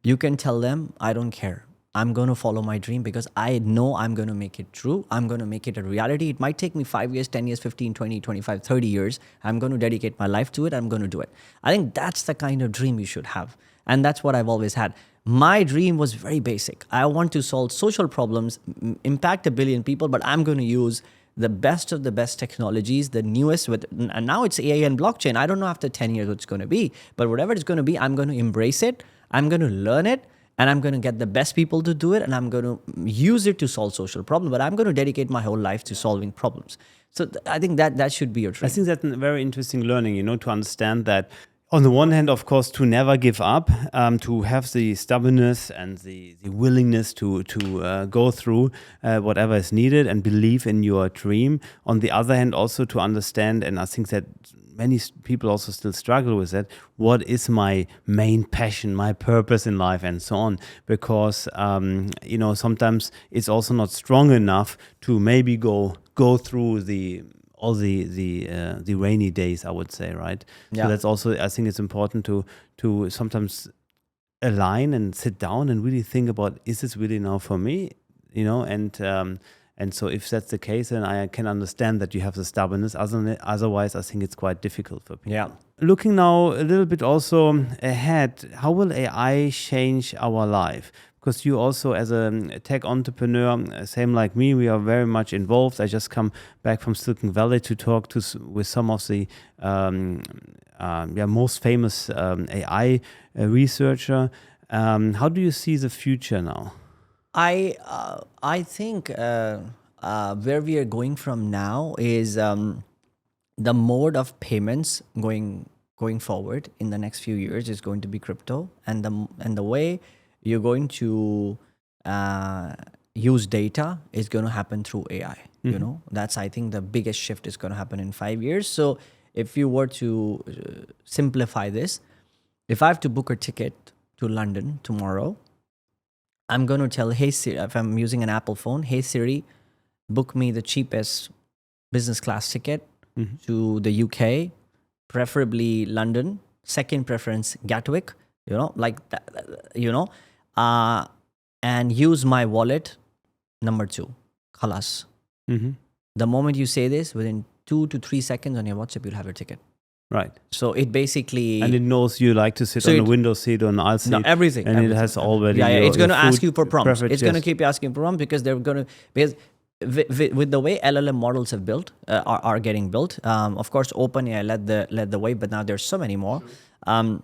you can tell them, I don't care. I'm going to follow my dream because I know I'm going to make it true. I'm going to make it a reality. It might take me 5 years, 10 years, 15, 20, 25, 30 years. I'm going to dedicate my life to it. I'm going to do it. I think that's the kind of dream you should have. And that's what I've always had. My dream was very basic. I want to solve social problems, impact 1 billion people, but I'm going to use the best of the best technologies, the newest, and now it's AI and blockchain. I don't know after 10 years what it's going to be, but whatever it's going to be, I'm going to embrace it. I'm going to learn it, and I'm going to get the best people to do it, and I'm going to use it to solve social problems, but I'm going to dedicate my whole life to solving problems. So I think that should be your dream. I think that's a very interesting learning, to understand that on the one hand, of course, to never give up, to have the stubbornness and the willingness to go through whatever is needed and believe in your dream. On the other hand, also to understand, and I think that many people also still struggle with that, what is my main passion, my purpose in life, and so on. Because, sometimes it's also not strong enough to maybe go through all the rainy days, I would say, right? Yeah. So that's also, I think it's important to sometimes align and sit down and really think about, is this really now for me? And And so if that's the case, then I can understand that you have the stubbornness. Otherwise, I think it's quite difficult for people. Yeah. Looking now a little bit also ahead, how will AI change our life? Because you also, as a tech entrepreneur, same like me, we are very much involved. I just come back from Silicon Valley to talk with some of the most famous AI researcher. How do you see the future now? I think where we are going from now is the mode of payments going forward in the next few years is going to be crypto, and the way you're going to use data is going to happen through AI. You know, that's, I think, the biggest shift is going to happen in 5 years. So if you were to simplify this, if I have to book a ticket to London tomorrow, I'm going to tell, hey Siri, if I'm using an Apple phone, hey Siri, book me the cheapest business class ticket to the UK, preferably London. Second preference, Gatwick. You know, like that. You know, and use my wallet. Number 2, khalas. The moment you say this, within 2 to 3 seconds on your WhatsApp, you'll have your ticket. Right. So it basically... And it knows you like to sit on a window seat or an aisle seat. No, everything. And it has already... it's going to ask you for prompts. Preference, it's going to keep you asking for prompts because they're going to... Because with the way LLM models have built, are getting built, of course, OpenAI led the way, but now there's so many more. And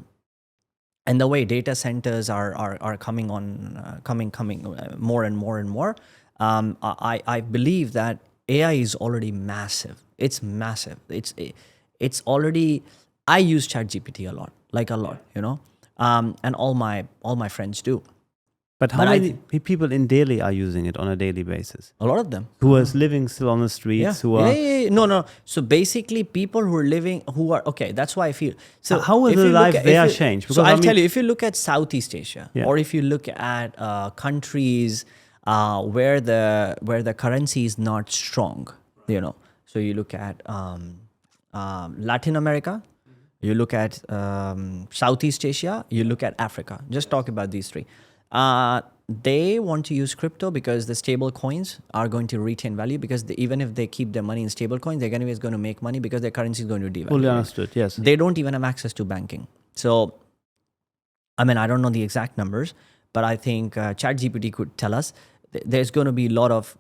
the way data centers are coming more and more and more, I believe that AI is already massive. It's massive. It's already. I use ChatGPT a lot, you know, and all my friends do. But how many people in Delhi are using it on a daily basis? A lot of them. Who are living still on the streets? Yeah. No. So basically, people okay, that's why I feel. So how will the life there change? Because I'll tell you, if you look at Southeast Asia, or if you look at countries where the currency is not strong, you know, so you look at Latin America, you look at Southeast Asia, you look at Africa. Just talk about these three. They want to use crypto because the stable coins are going to retain value, because even if they keep their money in stable coins, they're anyways going to make money because their currency is going to devalue. Fully understood, yes. They don't even have access to banking. So, I mean, I don't know the exact numbers, but I think ChatGPT could tell us there's going to be a lot of,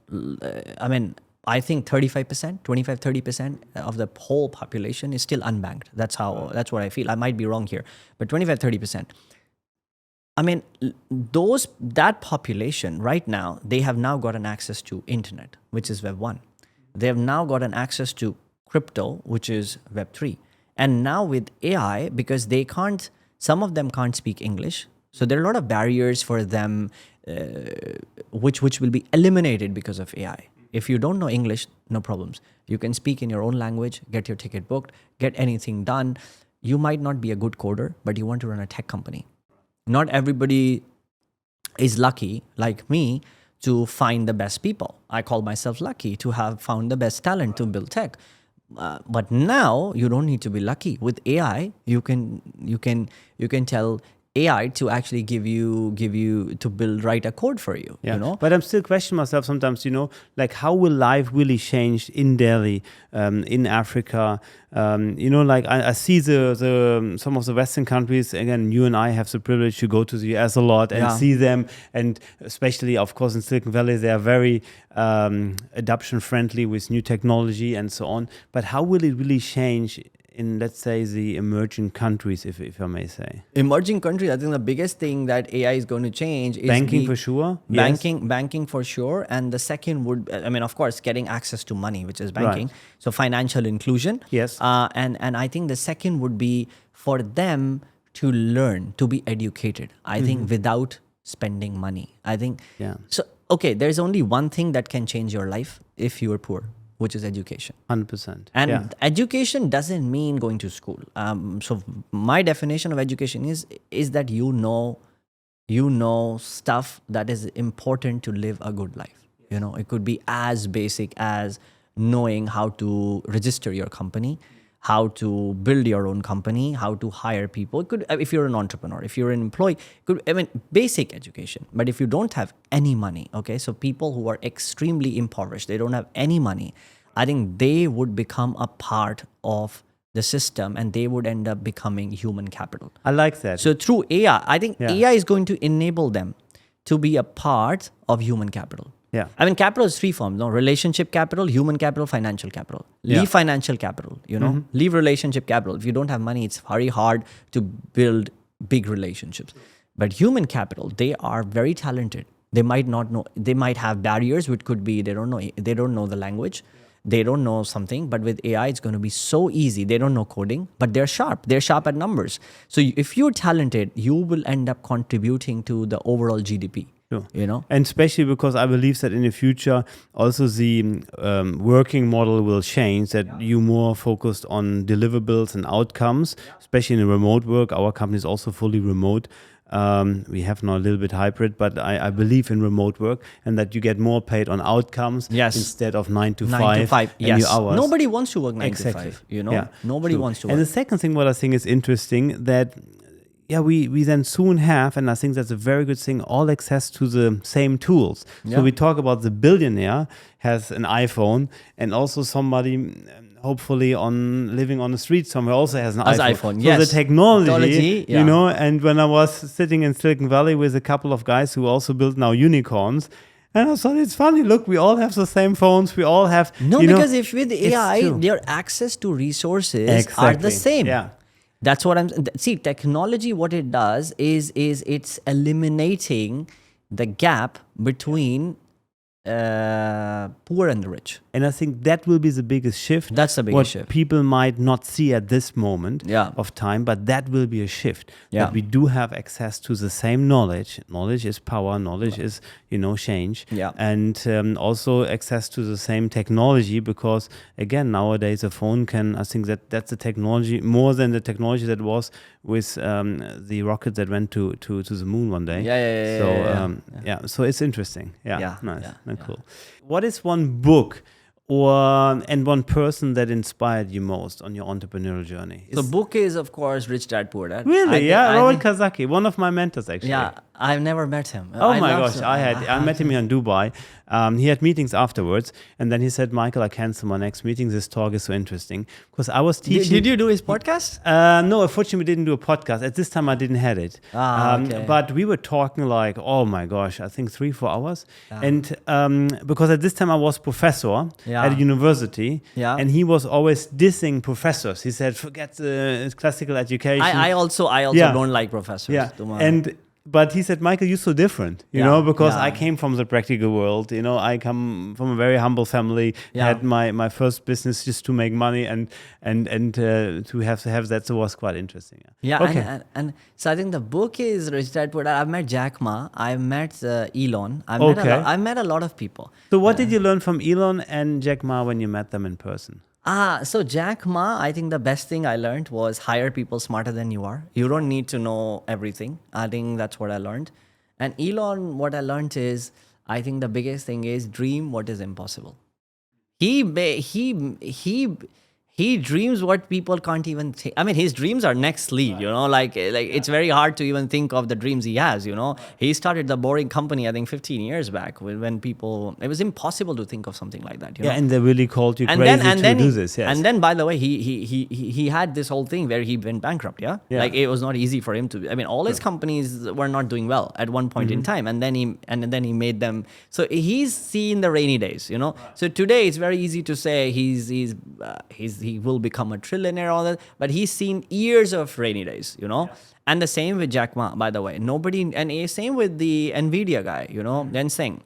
I think 35%, 25-30% of the whole population is still unbanked. That's what I feel. I might be wrong here, but 25-30%. I mean, that population right now, they have now gotten access to internet, which is Web 1. They have now gotten access to crypto, which is Web 3. And now with AI, because some of them can't speak English. So there are a lot of barriers for them, which will be eliminated because of AI. If you don't know English, no problems. You can speak in your own language, get your ticket booked, get anything done. You might not be a good coder, but you want to run a tech company. Not everybody is lucky, like me, to find the best people. I call myself lucky to have found the best talent to build tech. But now you don't need to be lucky. With AI, you can tell AI to actually give you to write a code for you. Yeah. You know. But I'm still questioning myself sometimes. You know, like how will life really change in Delhi, in Africa? You know, like I see some of the Western countries. Again, you and I have the privilege to go to the US a lot and see them, and especially, of course, in Silicon Valley, they are very adoption friendly with new technology and so on. But how will it really change in, let's say, the emerging countries, if I may say? Emerging countries, I think the biggest thing that AI is going to change is banking for sure. Banking for sure. And the second would, I mean, of course, getting access to money, which is banking. Right. So financial inclusion. Yes. And I think the second would be for them to learn, to be educated. I think without spending money. I think. Yeah. So, okay, there's only one thing that can change your life if you are poor, which is education. 100%. And education doesn't mean going to school. So my definition of education is that you know stuff that is important to live a good life. You know, it could be as basic as knowing how to register your company, how to build your own company, how to hire people. It could, if you're an entrepreneur, if you're an employee, basic education. But if you don't have any money, okay, so people who are extremely impoverished, they don't have any money, I think they would become a part of the system and they would end up becoming human capital. I like that. So through AI, I think AI is going to enable them to be a part of human capital. Yeah. I mean, capital is three forms, no? Relationship capital, human capital, financial capital. Yeah. Leave financial capital, leave relationship capital. If you don't have money, it's very hard to build big relationships. But human capital, they are very talented. They might not know, they might have barriers, which could be, they don't know the language. They don't know something, but with AI, it's going to be so easy. They don't know coding, but they're sharp. They're sharp at numbers. So if you're talented, you will end up contributing to the overall GDP. Sure. And especially because I believe that in the future, also the working model will change, that you more focused on deliverables and outcomes, especially in remote work. Our company is also fully remote. We have now a little bit hybrid, but I believe in remote work and that you get more paid on outcomes instead of 9 to 5. 9 to 5, yes. Hours. Nobody wants to work 9 to 5, Nobody wants to work. And the second thing what I think is interesting that we then soon have, and I think that's a very good thing, all access to the same tools. So we talk about the billionaire has an iPhone, and also somebody hopefully living on the street somewhere also has an iPhone. So the technology, and when I was sitting in Silicon Valley with a couple of guys who also built now unicorns, and I thought it's funny, look, we all have the same phones, we all have... because if with AI, their access to resources are the same. Yeah. That's what see, technology, what it does is it's eliminating the gap between poor and the rich. And I think that will be the biggest shift. That's the biggest shift. People might not see at this moment of time, but that will be a shift. That we do have access to the same knowledge. Knowledge is power. Knowledge is, change. Yeah. And also access to the same technology, because again, nowadays a phone can, I think that's the technology, more than the technology that was with the rocket that went to the moon one day. So it's interesting. Nice. Cool. What is one book and one person that inspired you most on your entrepreneurial journey? The book is, of course, Rich Dad Poor Dad. Really? Robert Kiyosaki, one of my mentors, actually. Yeah, I've never met him. Oh my gosh, I met him here in Dubai. He had meetings afterwards, and then he said, Michael, I cancel my next meeting. This talk is so interesting. Because I was teaching... Did you do his podcast? No, unfortunately, we didn't do a podcast. At this time, I didn't have it. Okay. But we were talking like, oh my gosh, I think 3-4 hours. And because at this time, I was professor at a university, and he was always dissing professors. He said, forget the classical education. I also don't like professors. But he said, Michael, you're so different, because I came from the practical world. I come from a very humble family. Had my first business just to make money and to have that. So it was quite interesting. Okay. And so I think the book is Rich Dad Poor Dad. I've met Jack Ma. I've met Elon. I've met a lot of people. So what did you learn from Elon and Jack Ma when you met them in person? So Jack Ma, I think the best thing I learned was hire people smarter than you are. You don't need to know everything. I think that's what I learned. And Elon, what I learned is, I think the biggest thing is dream what is impossible. He dreams what people can't even think. I mean, his dreams are next level, like it's very hard to even think of the dreams he has, He started the Boring Company, I think 15 years back when people, it was impossible to think of something like that, and they really called you crazy to do this, yes. And then, by the way, he had this whole thing where he went bankrupt, Like it was not easy for him to, all his companies were not doing well at one point in time, and then he made them, so he's seen the rainy days, So today it's very easy to say he will become a trillionaire, all that, but he's seen years of rainy days, And the same with Jack Ma, by the way. Same with the NVIDIA guy, Then Singh.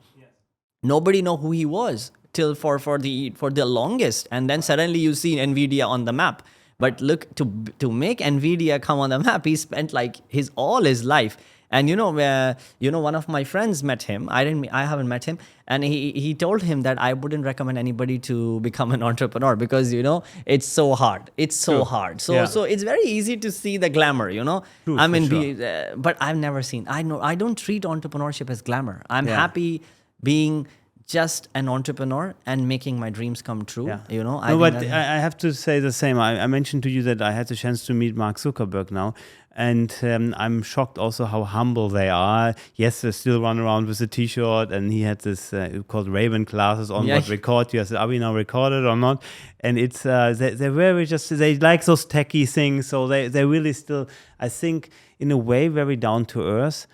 Nobody know who he was till for the longest, and then suddenly you see NVIDIA on the map. But look, to make NVIDIA come on the map, he spent like all his life. And one of my friends met him. I haven't met him, and he told him that I wouldn't recommend anybody to become an entrepreneur because it's so hard. It's so hard. So it's very easy to see the glamour. True, I mean, but I've never seen. I don't treat entrepreneurship as glamour. I'm happy being just an entrepreneur and making my dreams come true. Yeah. You know, No, think but that- I have to say the same. I mentioned to you that I had the chance to meet Mark Zuckerberg now, and I'm shocked also how humble they are. Yes, they still run around with a T-shirt, and he had this called Raven glasses on, Yeah. what record you. I said, are we now recorded or not? And it's they're very just, they like those techie things, so they really still, I think, in a way, very down to earth.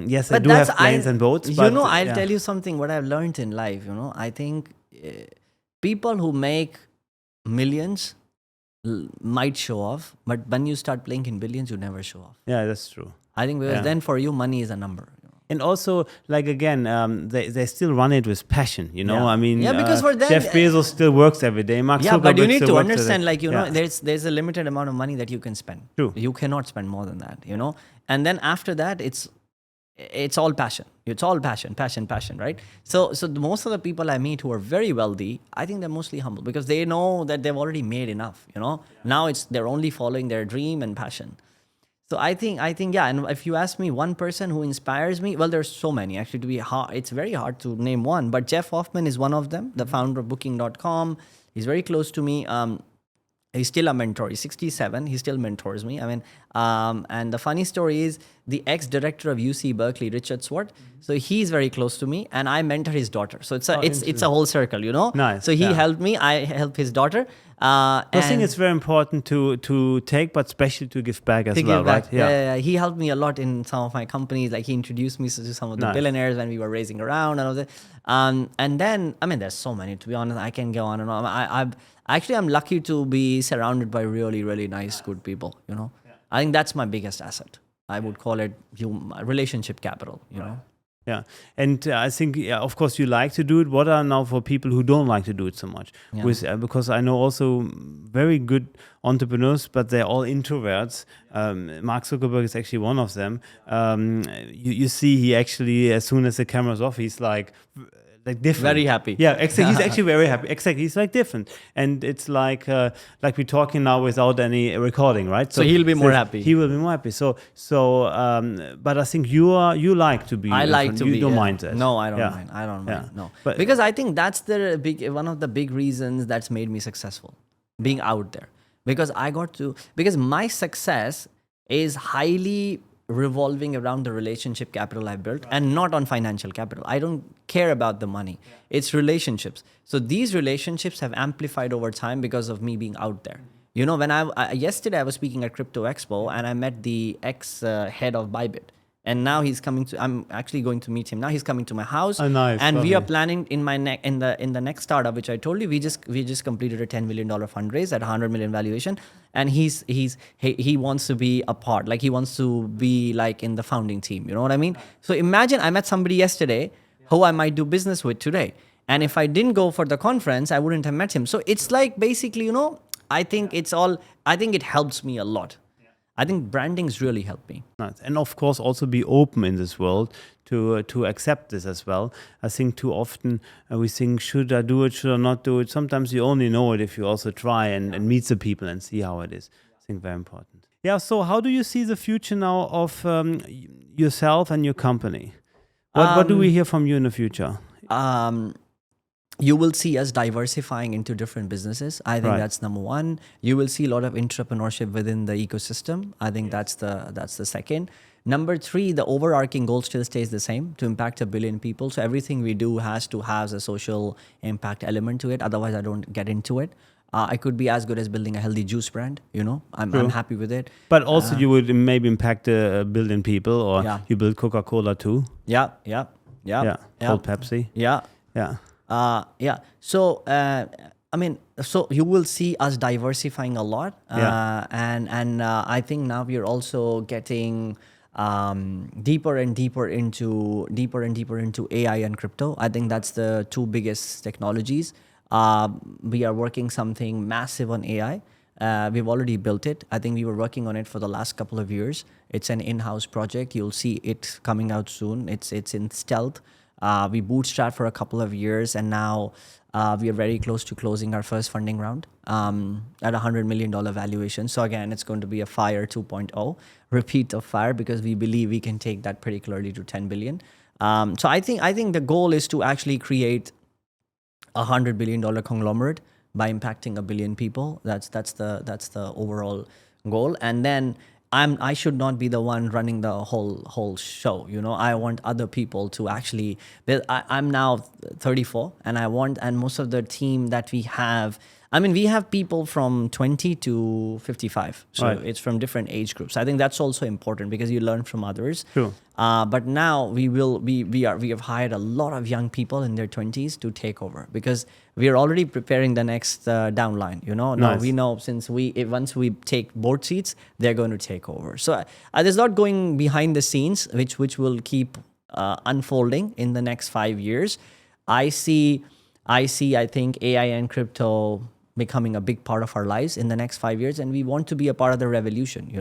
Yes, they do have planes and boats. You But, know, I'll yeah. tell you something. What I've learned in life, you know, I think people who make millions might show off, but when you start playing in billions, you never show off. Yeah, that's true. I think because Yeah. then for you, money is a number. You know? And also, like again, they still run it with passion. You know, Yeah. I mean, Yeah, because for them, Jeff Bezos still works every day. Mark Yeah, but Zuckerberg you need still to works every understand, day. like, you know, Yeah. there's a limited amount of money that you can spend. True. You cannot spend more than that, you know. And then after that, it's all passion. It's all passion, right? So most of the people I meet who are very wealthy, I think they're mostly humble because they know that they've already made enough, you know. Now they're only following their dream and passion. So I think yeah. And if you ask me one person who inspires me, well, there's so many actually. It's very hard to name one, but Jeff Hoffman is one of them, the founder of Booking.com. He's very close to me. He's still a mentor. He's 67. He still mentors me. I mean, and the funny story is the ex-director of UC Berkeley, Richard Swart. So he's very close to me, and I mentor his daughter. So it's a whole circle, you know. Nice, So he yeah. helped me. I help his daughter. I think and- it's very important to take, but especially to give back as to well, give back. right? Yeah. He helped me a lot in some of my companies. Like he introduced me to some of the Nice. billionaires when we were raising around and all that. And then, I mean, there's so many, to be honest. I can go on and on. I'm lucky to be surrounded by really, really nice, good people, you know. I think that's my biggest asset. I would call it relationship capital, you know. Yeah, and I think, yeah, of course, you like to do it. What are now for people who don't like to do it so much? Yeah. Because I know also very good entrepreneurs, but they're all introverts. Mark Zuckerberg is actually one of them. You see, he actually, as soon as the camera's off, he's like different. Very happy. Yeah, exactly. He's actually very happy. Exactly. He's like different. And it's like we're talking now without any recording, right? So he'll be more happy. He will be more happy. But I think you like to be. I like to be. You don't yeah. mind that. No, I don't Yeah. mind. I don't mind. Yeah. No, But- because I think that's one of the big reasons that's made me successful, being out there. Because because my success is highly revolving around the relationship capital I built and not on financial capital. I don't care about the money. It's relationships. So these relationships have amplified over time because of me being out there. You know, when yesterday I was speaking at Crypto Expo and I met the ex-head of Bybit. And now I'm actually going to meet him. Now he's coming to my house. Oh, nice. And we Lovely. are planning in the next startup, which I told you, we just completed a $10 million fundraise at 100 million valuation. And he wants to be a part, like he wants to be like in the founding team. You know what I mean? So imagine I met somebody yesterday who I might do business with today. And if I didn't go for the conference, I wouldn't have met him. So it's like basically, you know, I think it helps me a lot. I think branding's really helped me. Nice. And of course, also be open in this world to accept this as well. I think too often we think, should I do it, should I not do it? Sometimes you only know it if you also try and meet the people and see how it is. I think very important. Yeah, so how do you see the future now of yourself and your company? What do we hear from you in the future? You will see us diversifying into different businesses. I think Right. that's number one. You will see a lot of entrepreneurship within the ecosystem. I think that's the second. Number three, the overarching goal still stays the same, to impact 1 billion people. So everything we do has to have a social impact element to it. Otherwise, I don't get into it. I could be as good as building a healthy juice brand. You know, I'm happy with it. But also you would maybe impact 1 billion people, or Yeah. you build Coca-Cola too. Yeah. Called Pepsi. Yeah. Yeah. So, I mean, so you will see us diversifying a lot. And I think now we are also getting deeper and deeper into AI and crypto. I think that's the two biggest technologies. We are working something massive on AI. We've already built it. I think we were working on it for the last couple of years. It's an in-house project. You'll see it coming out soon. It's in stealth. We bootstrapped for a couple of years, and now we are very close to closing our first funding round at $100 million valuation. So again, it's going to be a Fire 2.0, repeat of Fire, because we believe we can take that pretty clearly to 10 billion. So I think the goal is to actually create $100 billion conglomerate by impacting 1 billion people. That's the overall goal. And then I should not be the one running the whole show. I want other people to actually build. I'm now 34, and most of the team that we have. We have people from 20 to 55. So Right. it's from different age groups. I think that's also important because you learn from others. True. But now we have hired a lot of young people in their 20s to take over because we are already preparing the next downline. Now Nice. we know since once we take board seats, they're going to take over. So there's a lot going behind the scenes, which will keep unfolding in the next 5 years. I think AI and crypto becoming a big part of our lives in the next 5 years, and we want to be a part of the revolution.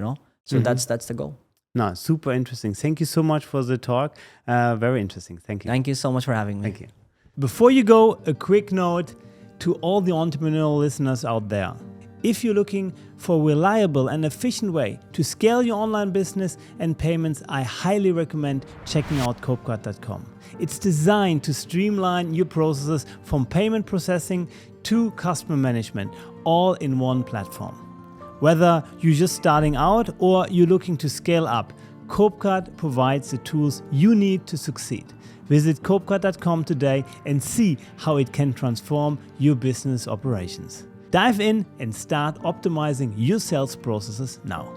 So that's the goal. No, super interesting. Thank you so much for the talk. Very interesting. Thank you. Thank you so much for having me. Thank you. Before you go, a quick note to all the entrepreneurial listeners out there. If you're looking for a reliable and efficient way to scale your online business and payments, I highly recommend checking out Kloep.com. It's designed to streamline your processes from payment processing to customer management, all in one platform. Whether you're just starting out or you're looking to scale up, Kloep provides the tools you need to succeed. Visit Kloep.com today and see how it can transform your business operations. Dive in and start optimizing your sales processes now.